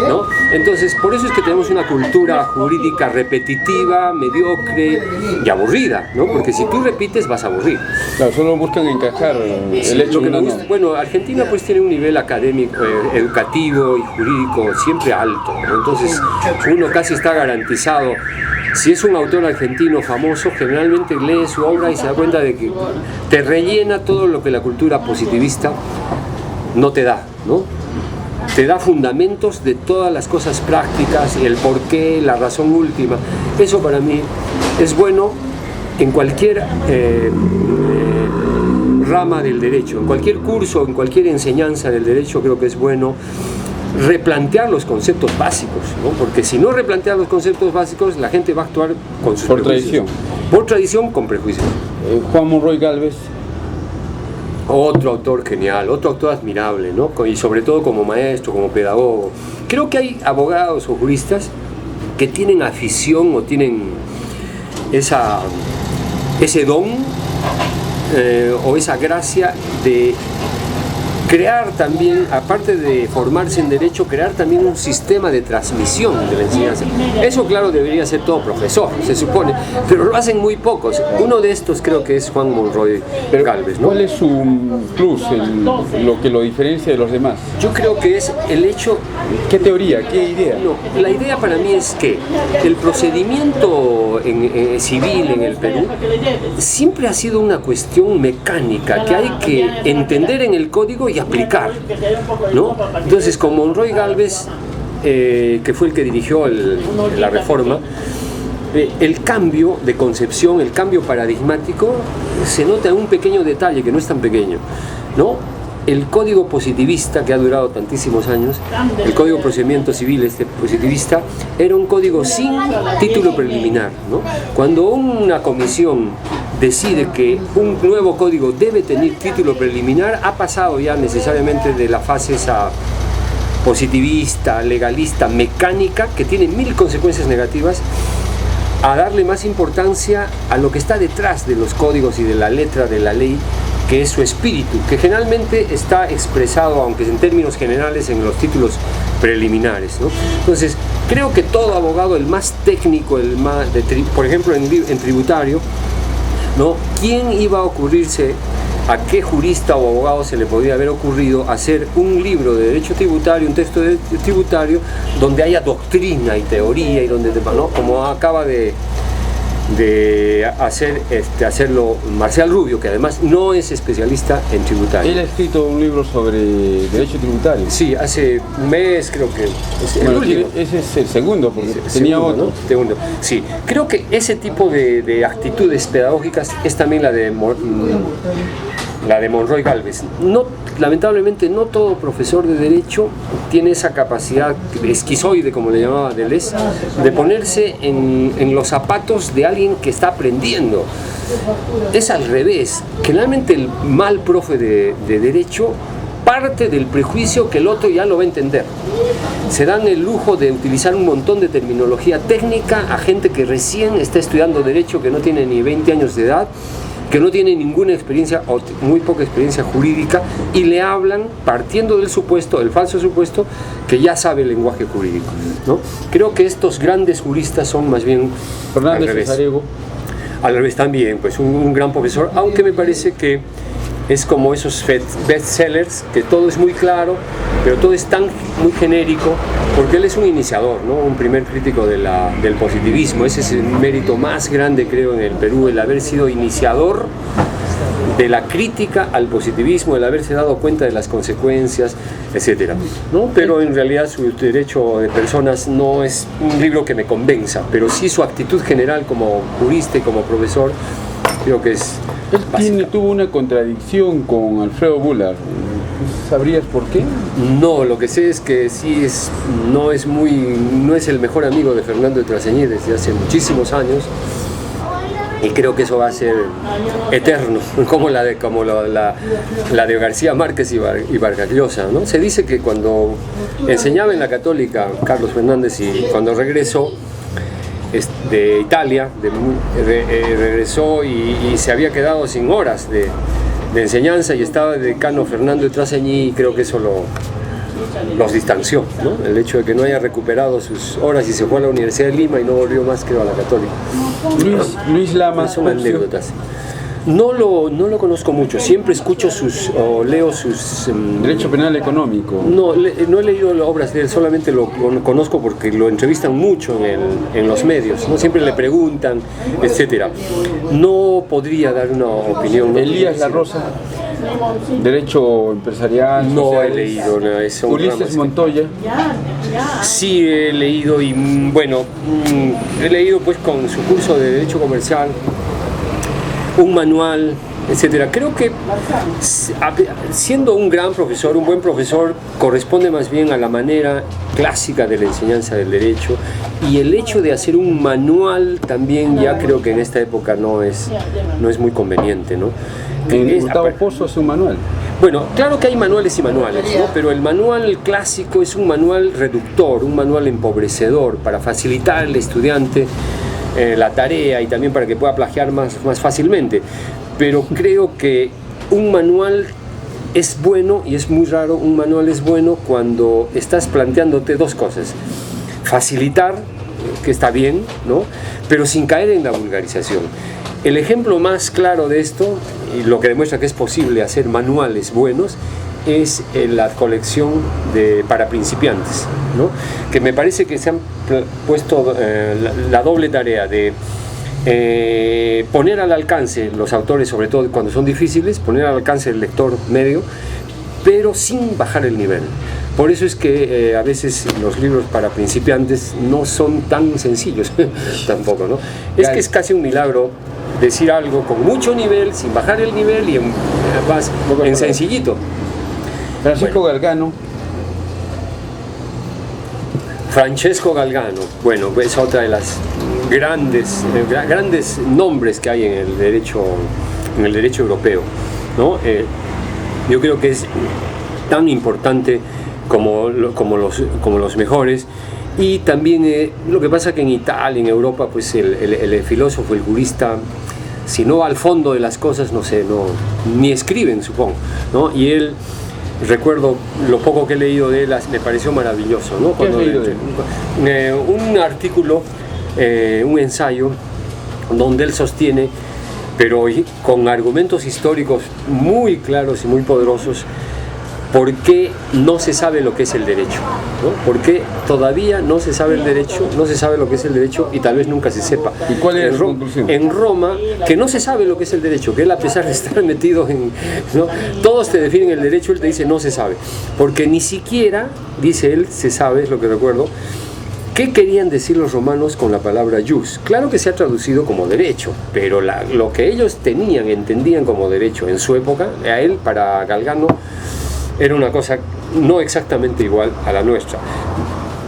¿no? Entonces, por eso es que tenemos una cultura jurídica repetitiva, mediocre y aburrida, ¿no? Porque si tú repites, vas a aburrir. Claro, solo buscan encajar el hecho que no. Bueno, Argentina pues tiene un nivel académico, educativo y jurídico siempre alto, ¿no? Entonces uno casi está garantizado. Si es un autor argentino famoso, generalmente lee su obra y se da cuenta de que te rellena todo lo que la cultura positivista no te da, ¿no? Te da fundamentos de todas las cosas prácticas, el porqué, la razón última. Eso para mí es bueno en cualquier rama del derecho, en cualquier curso, en cualquier enseñanza del derecho. Creo que es bueno replantear los conceptos básicos, ¿no? Porque si no replantea los conceptos básicos, la gente va a actuar con sus prejuicios. Por tradición, con prejuicios. Juan Monroy Gálvez. Otro autor genial, otro autor admirable, ¿no? Y sobre todo como maestro, como pedagogo. Creo que hay abogados o juristas que tienen afición o tienen ese don o esa gracia de crear también, aparte de formarse en derecho, crear también un sistema de transmisión de la enseñanza. Eso, claro, debería ser todo profesor, se supone, pero lo hacen muy pocos. Uno de estos creo que es Juan Monroy Gálvez, ¿no? ¿Cuál es su plus, lo que lo diferencia de los demás? Yo creo que es el hecho... ¿Qué teoría? ¿Qué idea? No, la idea para mí es que el procedimiento civil en el Perú siempre ha sido una cuestión mecánica que hay que entender en el código y aplicar, ¿no? Entonces, con Monroy Gálvez, que fue el que dirigió la reforma, el cambio de concepción, el cambio paradigmático, se nota en un pequeño detalle que no es tan pequeño, ¿no? El código positivista, que ha durado tantísimos años, el código de procedimiento civil positivista, era un código sin título preliminar, ¿no? Cuando una comisión decide que un nuevo código debe tener título preliminar, ha pasado ya necesariamente de la fase esa positivista, legalista, mecánica, que tiene 1000 consecuencias negativas, a darle más importancia a lo que está detrás de los códigos y de la letra de la ley, que es su espíritu, que generalmente está expresado, aunque en términos generales, en los títulos preliminares, ¿no? Entonces, creo que todo abogado, el más técnico, el más por ejemplo en tributario, ¿no? ¿Quién iba a ocurrirse, a qué jurista o abogado se le podría haber ocurrido hacer un libro de derecho tributario, un texto de tributario, donde haya doctrina y teoría y donde, ¿no? Como acaba de hacerlo Marcial Rubio, que además no es especialista en tributario. Él ha escrito un libro sobre derecho tributario. Sí, hace un mes creo que es el último. Ese es el segundo, porque tenía Segundo, otro. ¿no? Segundo. Sí, creo que ese tipo de actitudes pedagógicas es también la de Monroy Gálvez. Lamentablemente no todo profesor de derecho tiene esa capacidad esquizoide, como le llamaba Deleuze, de ponerse en los zapatos de alguien que está aprendiendo. Es al revés. Generalmente el mal profe de derecho parte del prejuicio que el otro ya lo va a entender. Se dan el lujo de utilizar un montón de terminología técnica a gente que recién está estudiando derecho, que no tiene ni 20 años de edad, que no tiene ninguna experiencia o muy poca experiencia jurídica, y le hablan partiendo del supuesto, del falso supuesto, que ya sabe el lenguaje jurídico, ¿no? Creo que estos grandes juristas son más bien Fernández Cesarego. Al revés también, pues un gran profesor, aunque me parece que es como esos bestsellers, que todo es muy claro, pero todo es muy genérico, porque él es un iniciador, ¿no? Un primer crítico del positivismo. Ese es el mérito más grande, creo, en el Perú, el haber sido iniciador de la crítica al positivismo, el haberse dado cuenta de las consecuencias, etcétera, ¿no? Pero en realidad su derecho de personas no es un libro que me convenza, pero sí su actitud general como jurista y como profesor, creo que es Él tuvo una contradicción con Alfredo Bullard. ¿Sabrías por qué? No, lo que sé es que sí no es el mejor amigo de Fernando de Traseñí desde hace muchísimos años, y creo que eso va a ser eterno, como la de García Márquez y Vargas Llosa, ¿no? Se dice que cuando enseñaba en la Católica Carlos Fernández, y cuando regresó de Italia, regresó y se había quedado sin horas de enseñanza, y estaba de decano Fernando de Traseñí, y creo que eso los distanció, ¿no? El hecho de que no haya recuperado sus horas y se fue a la Universidad de Lima y no volvió más, creo, a la Católica. Luis Lama. Son anécdotas. No lo conozco mucho, siempre escucho o leo sus... Derecho penal económico. No he leído obras de él, solamente lo conozco porque lo entrevistan mucho en los medios, ¿no? Siempre le preguntan, etcétera. No podría dar una opinión. Elías La Rosa, Derecho Empresarial. No he leído nada. Ulises Montoya. Sí he leído, y bueno, he leído pues con su curso de Derecho Comercial, un manual, etcétera. Creo que siendo un gran profesor, un buen profesor, corresponde más bien a la manera clásica de la enseñanza del derecho, y el hecho de hacer un manual también ya creo que en esta época no es muy conveniente, ¿no? Gustavo Pozo es un manual. Bueno, claro que hay manuales y manuales, ¿no? Pero el manual clásico es un manual reductor, un manual empobrecedor para facilitar al estudiante la tarea, y también para que pueda plagiar más fácilmente. Pero creo que un manual es bueno, y es muy raro, un manual es bueno cuando estás planteándote dos cosas: facilitar, que está bien, ¿no? Pero sin caer en la vulgarización. El ejemplo más claro de esto, y lo que demuestra que es posible hacer manuales buenos, es la colección para principiantes, ¿no? Que me parece que se han puesto la doble tarea de poner al alcance los autores, sobre todo cuando son difíciles, poner al alcance del lector medio, pero sin bajar el nivel. Por eso es que a veces los libros para principiantes no son tan sencillos tampoco, ¿no? Es que es casi un milagro decir algo con mucho nivel, sin bajar el nivel, y en sencillito. Francisco Galgano. Francesco Galgano, bueno, es otra de las grandes nombres que hay en el derecho europeo, ¿no? Yo creo que es tan importante como los mejores. Y también lo que pasa que en Italia, en Europa, pues el filósofo, el jurista, si no va al fondo de las cosas, ni escriben, supongo, ¿no? Y él, recuerdo lo poco que he leído de él, me pareció maravilloso, ¿no? ¿Qué has leído de él? Un artículo, un ensayo, donde él sostiene, pero con argumentos históricos muy claros y muy poderosos, ¿por qué no se sabe lo que es el derecho? ¿No? ¿Por qué todavía no se sabe el derecho, no se sabe lo que es el derecho y tal vez nunca se sepa? ¿Y cuál es la conclusión? En Roma, que no se sabe lo que es el derecho, que él, a pesar de estar metido en... ¿no? Todos te definen el derecho, él te dice no se sabe. Porque ni siquiera, dice él, se sabe, es lo que recuerdo, ¿qué querían decir los romanos con la palabra jus? Claro que se ha traducido como derecho, pero lo que ellos tenían, entendían como derecho en su época, a él, para Galgano, era una cosa no exactamente igual a la nuestra.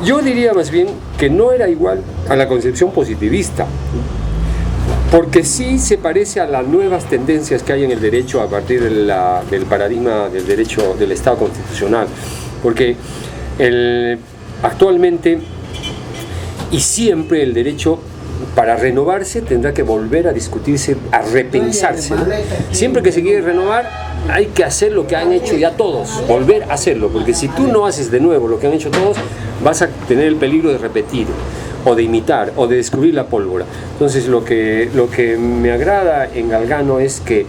Yo diría más bien que no era igual a la concepción positivista, porque sí se parece a las nuevas tendencias que hay en el derecho a partir del paradigma del derecho del Estado constitucional, porque actualmente y siempre el derecho, para renovarse, tendrá que volver a discutirse, a repensarse, ¿no? Siempre que se quiere renovar, hay que hacer lo que han hecho ya todos, volver a hacerlo, porque si tú no haces de nuevo lo que han hecho todos, vas a tener el peligro de repetir, o de imitar, o de descubrir la pólvora. Entonces lo que me agrada en Galgano es que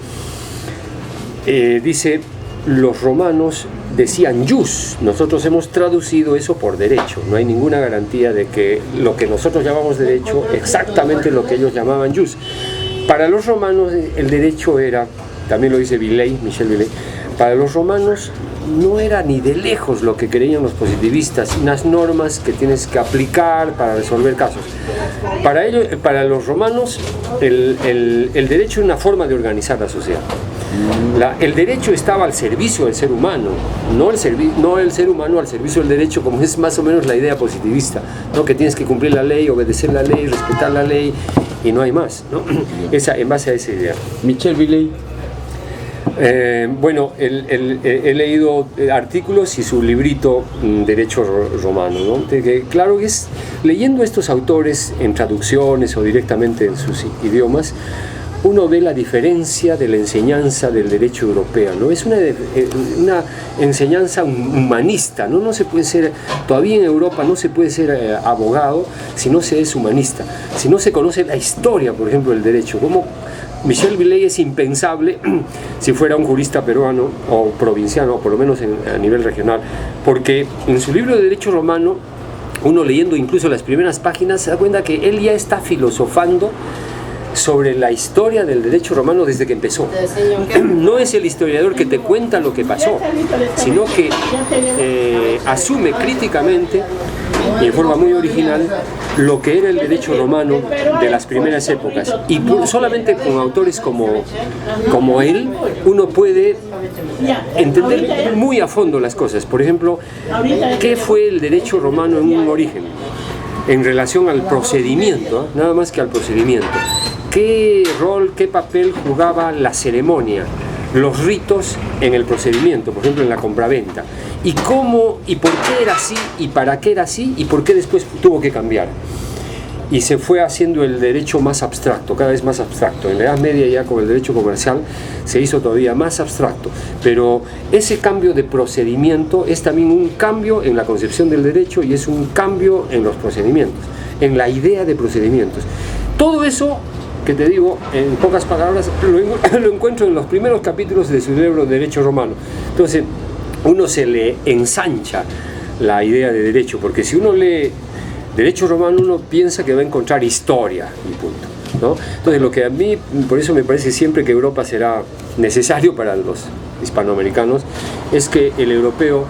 dice, los romanos decían jus, nosotros hemos traducido eso por derecho, no hay ninguna garantía de que lo que nosotros llamamos derecho exactamente lo que ellos llamaban jus. Para los romanos el derecho era, también lo dice Michel Villey, para los romanos no era ni de lejos lo que creían los positivistas, unas normas que tienes que aplicar para resolver casos. Para ellos, para los romanos, el derecho es una forma de organizar la sociedad. El derecho estaba al servicio del ser humano, no el ser humano al servicio del derecho, como es más o menos la idea positivista, ¿no? Que tienes que cumplir la ley, obedecer la ley, respetar la ley y no hay más, ¿no? En base a esa idea. Michel Villey. Bueno, he leído artículos y su librito Derecho Romano, ¿no? Que, claro, leyendo estos autores en traducciones o directamente en sus idiomas, uno ve la diferencia de la enseñanza del derecho europeo, ¿no? Es una enseñanza humanista, ¿no? No se puede ser, todavía en Europa no se puede ser abogado si no se es humanista, si no se conoce la historia, por ejemplo, del derecho. Como Michel Villey es impensable si fuera un jurista peruano o provinciano, o por lo menos a nivel regional, porque en su libro de Derecho Romano, uno leyendo incluso las primeras páginas, se da cuenta que él ya está filosofando sobre la historia del derecho romano desde que empezó. No es el historiador que te cuenta lo que pasó, sino que asume críticamente y en forma muy original lo que era el derecho romano de las primeras épocas. Y solamente con autores como él, uno puede entender muy a fondo las cosas. Por ejemplo, ¿qué fue el derecho romano en un origen? En relación al procedimiento, nada más que al procedimiento. ¿Qué rol, qué papel jugaba la ceremonia, los ritos en el procedimiento, por ejemplo en la compraventa? ¿Y cómo, y por qué era así, y para qué era así, y por qué después tuvo que cambiar? Y se fue haciendo el derecho más abstracto, cada vez más abstracto. En la Edad Media, ya con el derecho comercial, se hizo todavía más abstracto. Pero ese cambio de procedimiento es también un cambio en la concepción del derecho y es un cambio en los procedimientos, en la idea de procedimientos. Todo eso, que te digo, en pocas palabras, lo encuentro en los primeros capítulos de su libro Derecho Romano. Entonces, uno se le ensancha la idea de derecho, porque si uno lee Derecho Romano, uno piensa que va a encontrar historia y punto, ¿no? Entonces, lo que a mí, por eso me parece siempre que Europa será necesario para los hispanoamericanos, es que el europeo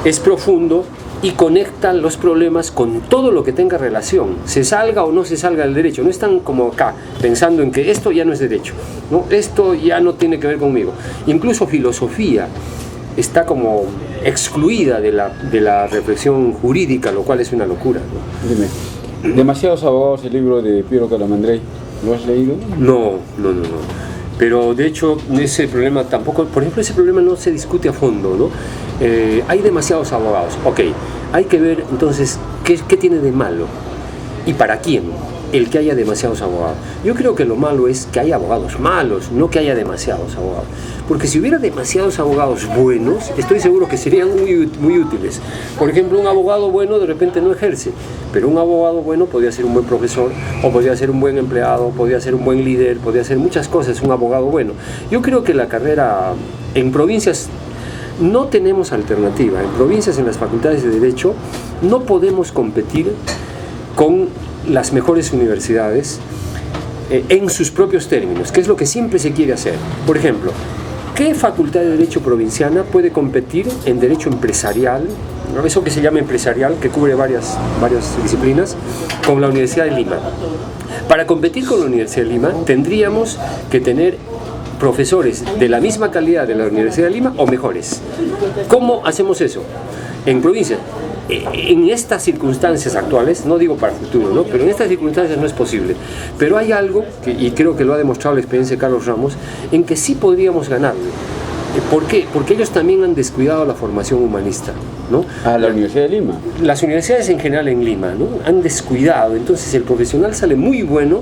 es profundo y conecta los problemas con todo lo que tenga relación, se salga o no se salga del derecho. No están como acá, pensando en que esto ya no es derecho, ¿no? Esto ya no tiene que ver conmigo. Incluso filosofía está como excluida de la reflexión jurídica, lo cual es una locura, ¿no? Dime, demasiados abogados, el libro de Piero Calamandrei, ¿lo has leído? No. Pero de hecho ese problema tampoco, por ejemplo, ese problema no se discute a fondo, ¿no? Hay demasiados abogados, ok, hay que ver entonces qué tiene de malo y para quién el que haya demasiados abogados. Yo creo que lo malo es que haya abogados malos, no que haya demasiados abogados. Porque si hubiera demasiados abogados buenos, estoy seguro que serían muy útiles. Por ejemplo, un abogado bueno de repente no ejerce, pero un abogado bueno podría ser un buen profesor, o podría ser un buen empleado, podría ser un buen líder, podría ser muchas cosas, un abogado bueno. Yo creo que la carrera en provincias no tenemos alternativa. En provincias, en las facultades de Derecho, no podemos competir con las mejores universidades en sus propios términos, que es lo que siempre se quiere hacer. Por ejemplo, ¿qué facultad de Derecho provinciana puede competir en Derecho empresarial, ¿no? Eso que se llama empresarial, que cubre varias disciplinas, con la Universidad de Lima? Para competir con la Universidad de Lima tendríamos que tener profesores de la misma calidad de la Universidad de Lima o mejores. ¿Cómo hacemos eso? En provincia, en estas circunstancias actuales, no digo para el futuro, ¿no? Pero en estas circunstancias no es posible. Pero hay algo, y creo que lo ha demostrado la experiencia de Carlos Ramos, en que sí podríamos ganarle. ¿Por qué? Porque ellos también han descuidado la formación humanista, ¿no? A la Universidad de Lima. Las universidades en general en Lima, ¿no? Han descuidado. Entonces el profesional sale muy bueno,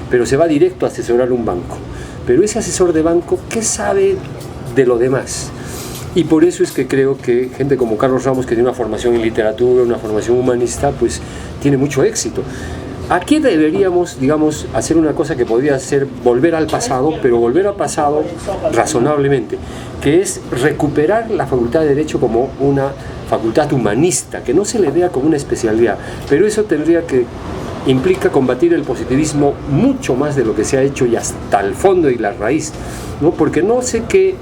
pero se va directo a asesorar un banco. Pero ese asesor de banco, ¿qué sabe de lo demás? Y por eso es que creo que gente como Carlos Ramos, que tiene una formación en literatura, una formación humanista, pues tiene mucho éxito. Aquí deberíamos, digamos, hacer una cosa que podría ser volver al pasado, pero volver al pasado razonablemente, que es recuperar la Facultad de Derecho como una facultad humanista, que no se le vea como una especialidad, pero eso implica combatir el positivismo mucho más de lo que se ha hecho y hasta el fondo y la raíz, ¿no? Porque no sé qué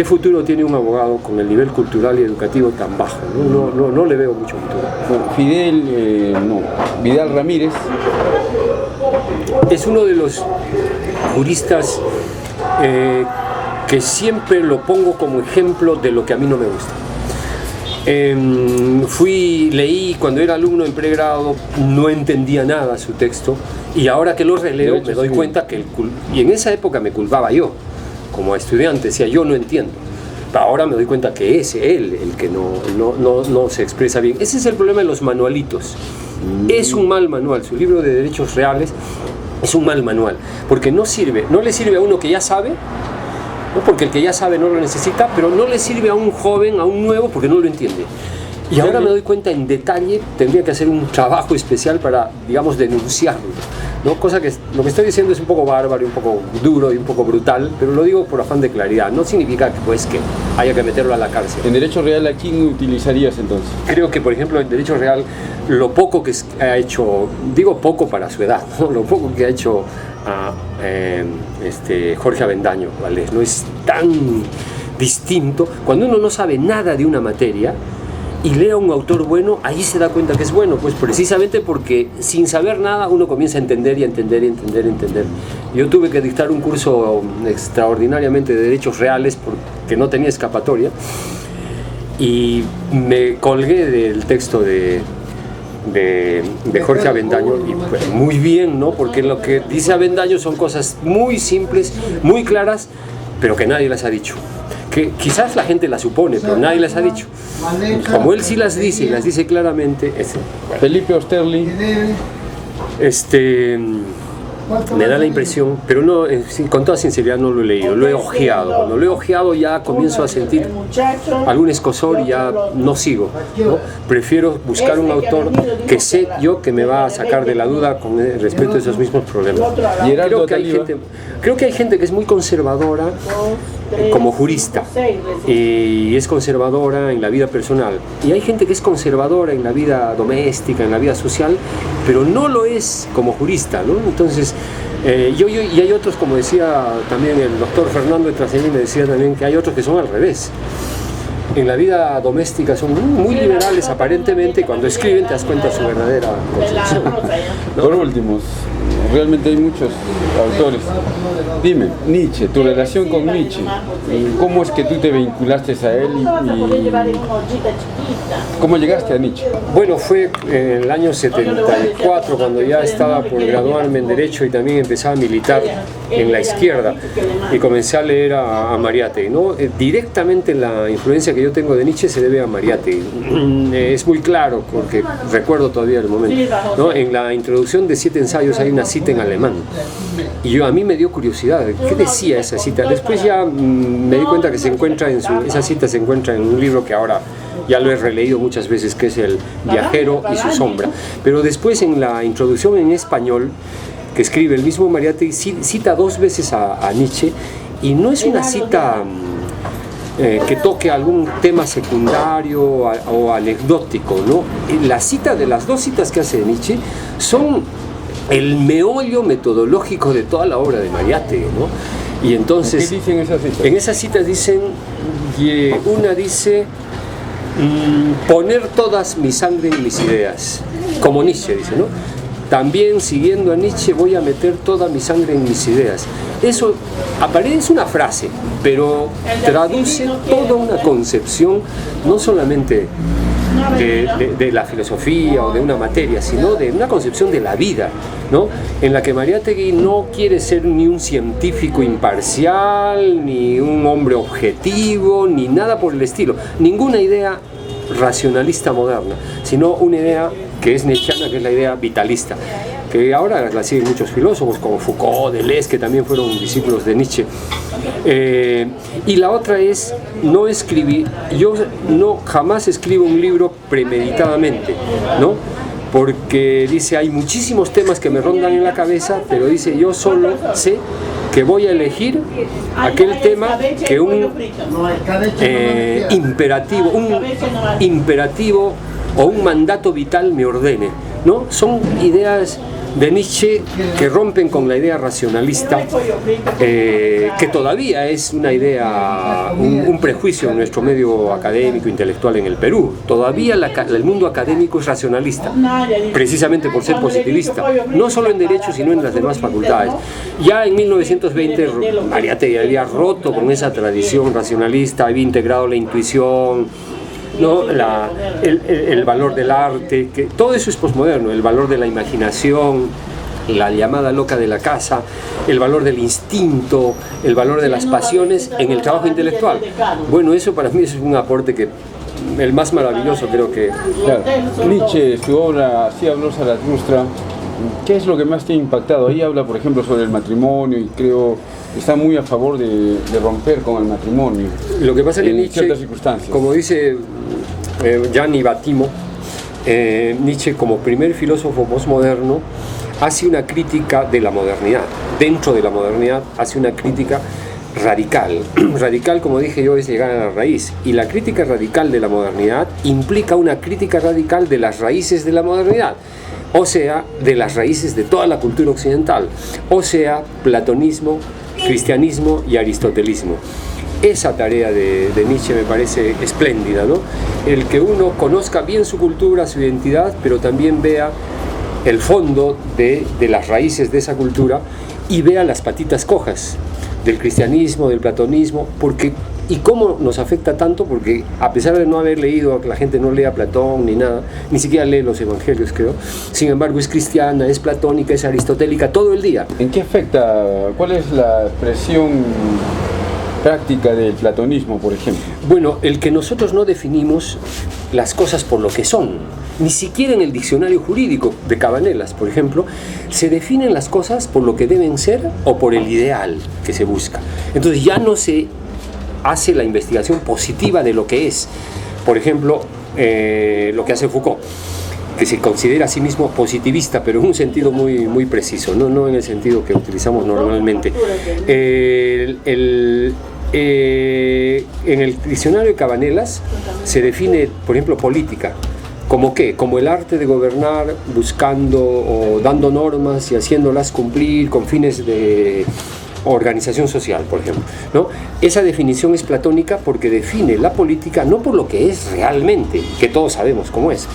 futuro tiene un abogado con el nivel cultural y educativo tan bajo, no le veo mucho futuro. Vidal Ramírez es uno de los juristas que siempre lo pongo como ejemplo de lo que a mí no me gusta. Leí cuando era alumno en pregrado, no entendía nada su texto, y ahora que lo releo me doy cuenta que y en esa época me culpaba yo como estudiante, decía yo no entiendo, pero ahora me doy cuenta que es él el que no se expresa bien. Ese es el problema de los manualitos. Es un mal manual. Su libro de derechos reales es un mal manual, porque no le sirve a uno que ya sabe, ¿no? Porque el que ya sabe no lo necesita, pero no le sirve a un joven, a un nuevo, porque no lo entiende. Y ahora me doy cuenta en detalle, tendría que hacer un trabajo especial para, digamos, denunciarlo, ¿no? Cosa que lo que estoy diciendo es un poco bárbaro, un poco duro y un poco brutal, pero lo digo por afán de claridad. No significa que haya que meterlo a la cárcel. ¿En derecho real a quién utilizarías entonces? Creo que, por ejemplo, en derecho real, lo poco que ha hecho, digo poco para su edad, ¿no? Lo poco que ha hecho Jorge Avendaño, ¿vale? No es tan distinto. Cuando uno no sabe nada de una materia y lee a un autor bueno, ahí se da cuenta que es bueno, pues precisamente porque sin saber nada uno comienza a entender y a entender y a entender y a entender. Yo tuve que dictar un curso extraordinariamente de derechos reales porque no tenía escapatoria, y me colgué del texto de Jorge Avendaño, y pues muy bien, ¿no? Porque lo que dice Avendaño son cosas muy simples, muy claras, pero que nadie las ha dicho. Que quizás la gente las supone, pero nadie las ha dicho. Como él sí las dice y las dice claramente. Felipe Osterli. Me da la impresión, pero no, con toda sinceridad no lo he leído, lo he ojeado. Cuando lo he ojeado ya comienzo a sentir algún escosor y ya no sigo, ¿no? Prefiero buscar un autor que sé yo que me va a sacar de la duda con respecto a esos mismos problemas. Creo que hay gente que es muy conservadora como jurista y es conservadora en la vida personal, y hay gente que es conservadora en la vida doméstica, en la vida social, pero no lo es como jurista, ¿no? Entonces y hay otros, como decía también el doctor Fernando de Traseni, me decía también que hay otros que son al revés. En la vida doméstica son muy liberales aparentemente, y cuando escriben te das cuenta de su verdadera concepción, ¿no? Por último, realmente hay muchos autores. Dime, Nietzsche, tu relación con Nietzsche, ¿cómo es que tú te vinculaste a él y cómo llegaste a Nietzsche? Bueno, fue en el año 74, cuando ya estaba por graduarme en Derecho y también empezaba a militar en la izquierda, y comencé a leer a Mariátegui, ¿no? Directamente la influencia que yo tengo de Nietzsche se debe a Mariátegui. Es muy claro, porque recuerdo todavía el momento, ¿no? En la introducción de 7 ensayos hay una cita en alemán, y a mí me dio curiosidad, ¿qué decía esa cita? Después ya me di cuenta que esa cita se encuentra en un libro que ahora ya lo he releído muchas veces, que es El viajero y su sombra. Pero después, en la introducción en español que escribe el mismo Mariátegui, cita 2 veces a Nietzsche, y no es una cita que toque algún tema secundario o anecdótico, ¿no? Las dos citas que hace Nietzsche son el meollo metodológico de toda la obra de Mariátegui, ¿no? Y entonces, ¿qué dicen esas citas? En esas citas dicen, una dice, poner todas mi sangre en mis ideas, como Nietzsche dice, ¿no? También, siguiendo a Nietzsche, voy a meter toda mi sangre en mis ideas. Eso es una frase, pero traduce toda una concepción, no solamente de la filosofía o de una materia, sino de una concepción de la vida, ¿no? En la que Mariátegui no quiere ser ni un científico imparcial, ni un hombre objetivo, ni nada por el estilo. Ninguna idea racionalista moderna, sino una idea que es nietzscheana, que es la idea vitalista, que ahora la siguen muchos filósofos como Foucault, Deleuze, que también fueron discípulos de Nietzsche. Y la otra es no escribir. Yo jamás escribo un libro premeditadamente, ¿no? Porque dice, hay muchísimos temas que me rondan en la cabeza, pero dice, yo solo sé que voy a elegir aquel tema que un imperativo o un mandato vital me ordene, ¿no? Son ideas de Nietzsche que rompen con la idea racionalista, que todavía es una idea, un prejuicio en nuestro medio académico, intelectual en el Perú. Todavía el mundo académico es racionalista, precisamente por ser positivista, no solo en Derecho, sino en las demás facultades. Ya en 1920 Mariátegui había roto con esa tradición racionalista, había integrado la intuición, ¿no? El valor del arte, que todo eso es posmoderno, el valor de la imaginación, la llamada loca de la casa, el valor del instinto, el valor de las pasiones en el trabajo intelectual. Bueno, eso para mí es un aporte que el más maravilloso, creo que... Claro. Nietzsche, su obra, así habló Zaratustra. ¿Qué es lo que más te ha impactado? Ahí habla, por ejemplo, sobre el matrimonio y creo está muy a favor de romper con el matrimonio. Lo que pasa es que en Nietzsche, ciertas circunstancias, como dice Gianni Battimo, Nietzsche como primer filósofo postmoderno hace una crítica de la modernidad. Dentro de la modernidad hace una crítica radical. Radical, como dije yo, es llegar a la raíz. Y la crítica radical de la modernidad implica una crítica radical de las raíces de la modernidad. O sea, de las raíces de toda la cultura occidental. O sea, platonismo, cristianismo y aristotelismo. Esa tarea de Nietzsche me parece espléndida, ¿no? El que uno conozca bien su cultura, su identidad, pero también vea el fondo de las raíces de esa cultura y vea las patitas cojas del cristianismo, del platonismo, y cómo nos afecta tanto, porque a pesar de no haber leído, que la gente no lea Platón ni nada, ni siquiera lee los evangelios, creo, sin embargo es cristiana, es platónica, es aristotélica todo el día. ¿En qué afecta? ¿Cuál es la expresión práctica del platonismo, por ejemplo? Bueno, el que nosotros no definimos las cosas por lo que son. Ni siquiera en el diccionario jurídico de Cabanelas, por ejemplo, se definen las cosas por lo que deben ser o por el ideal que se busca. Entonces ya no se hace la investigación positiva de lo que es. Por ejemplo, lo que hace Foucault, que se considera a sí mismo positivista, pero en un sentido muy, muy preciso, no en el sentido que utilizamos normalmente. En el diccionario de Cabanelas se define, por ejemplo, política. ¿Como qué? Como el arte de gobernar buscando o dando normas y haciéndolas cumplir con fines de organización social, por ejemplo, ¿no? Esa definición es platónica porque define la política no por lo que es realmente, que todos sabemos cómo es,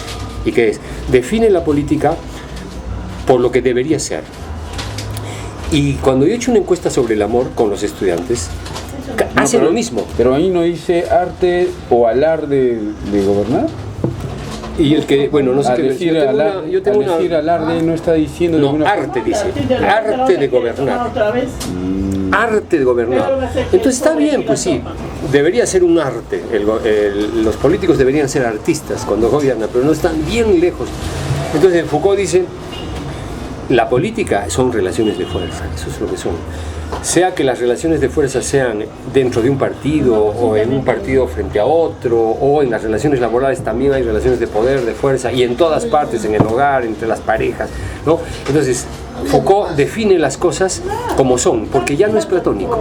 y que es, define la política por lo que debería ser. Y cuando yo he hecho una encuesta sobre el amor con los estudiantes, hacen lo mismo. Pero ahí no dice arte o alarde de gobernar. Y el que, bueno, no sé qué decir alarde no está diciendo no, arte dice, arte de gobernar. Arte de gobernar. Entonces está bien, pues sí, debería ser un arte. Los políticos deberían ser artistas cuando gobiernan, pero no están bien lejos. Entonces Foucault dice, la política son relaciones de fuerza, eso es lo que son. Sea que las relaciones de fuerza sean dentro de un partido o en un partido frente a otro, o en las relaciones laborales también hay relaciones de poder, de fuerza, y en todas partes, en el hogar, entre las parejas, ¿no? Entonces, Foucault define las cosas como son, porque ya no es platónico.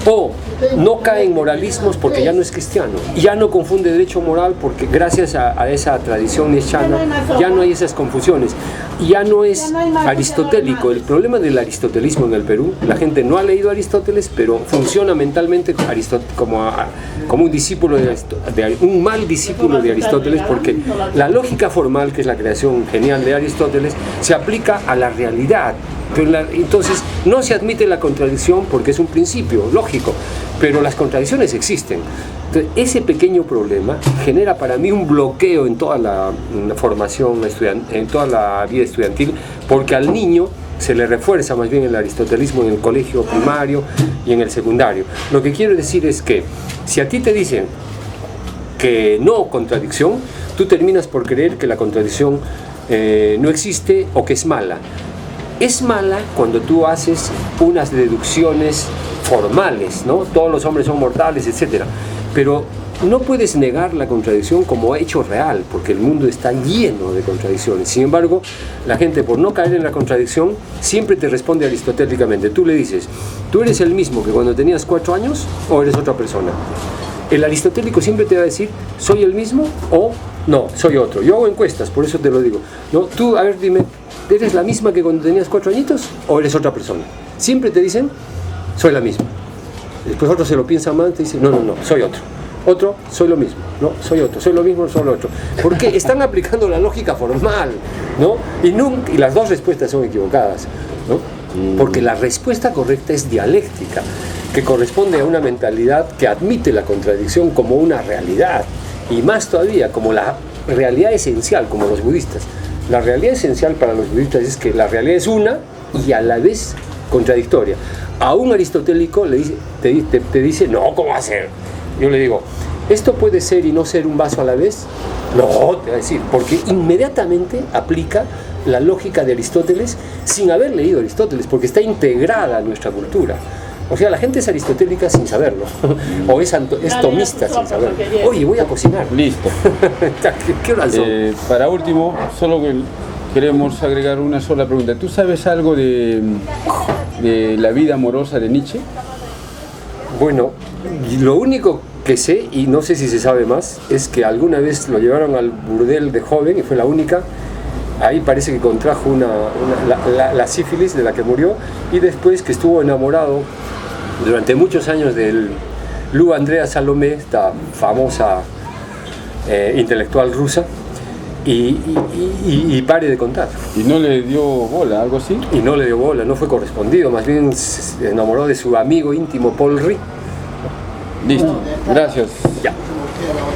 O no cae en moralismos porque ya no es cristiano. Ya no confunde derecho moral porque gracias a esa tradición nietzscheana ya no hay esas confusiones. Ya no es aristotélico. El problema del aristotelismo en el Perú, la gente no ha leído a Aristóteles, pero funciona mentalmente como un discípulo un mal discípulo de Aristóteles, porque la lógica formal, que es la creación genial de Aristóteles, se aplica a la realidad. Entonces no se admite la contradicción porque es un principio lógico, pero las contradicciones existen. Entonces, ese pequeño problema genera para mí un bloqueo en toda la formación en toda la vida estudiantil, porque al niño se le refuerza más bien el aristotelismo en el colegio primario y en el secundario. Lo que quiero decir es que si a ti te dicen que no contradicción, tú terminas por creer que la contradicción no existe o que es mala. Es mala cuando tú haces unas deducciones formales, ¿no? Todos los hombres son mortales, etc. Pero no puedes negar la contradicción como hecho real, porque el mundo está lleno de contradicciones. Sin embargo, la gente, por no caer en la contradicción, siempre te responde aristotélicamente. Tú le dices, ¿tú eres el mismo que cuando tenías 4 años o eres otra persona? El aristotélico siempre te va a decir, ¿soy el mismo o no, soy otro? Yo hago encuestas, por eso te lo digo. ¿No? Tú, a ver, dime, ¿eres la misma que cuando tenías 4 añitos o eres otra persona? Siempre te dicen, soy la misma. Después otro se lo piensa más, te dice, no, soy otro. Otro, soy lo mismo. No, soy otro. Soy lo mismo, soy lo otro. Porque están aplicando la lógica formal, ¿no? Y las dos respuestas son equivocadas, ¿no? Porque la respuesta correcta es dialéctica, que corresponde a una mentalidad que admite la contradicción como una realidad, y más todavía como la realidad esencial, como los budistas. La realidad esencial para los budistas es que la realidad es una y a la vez contradictoria. A un aristotélico te dice, no, ¿cómo va a ser? Yo le digo, ¿esto puede ser y no ser un vaso a la vez? No, te va a decir, porque inmediatamente aplica la lógica de Aristóteles sin haber leído Aristóteles, porque está integrada en nuestra cultura. O sea, la gente es aristotélica sin saberlo, o es tomista sin saberlo. Oye, voy a cocinar. Listo. ¿Qué horas son? Para último, solo queremos agregar una sola pregunta. ¿Tú sabes algo de la vida amorosa de Nietzsche? Bueno, lo único que sé, y no sé si se sabe más, es que alguna vez lo llevaron al burdel de joven, y fue la única. Ahí parece que contrajo la sífilis de la que murió, y después que estuvo enamorado durante muchos años del Lou Andrea Salomé, esta famosa intelectual rusa, y pare de contar. ¿Y no le dio bola, algo así? Y no le dio bola, no fue correspondido, más bien se enamoró de su amigo íntimo Paul Ritt. Listo, gracias. Ya.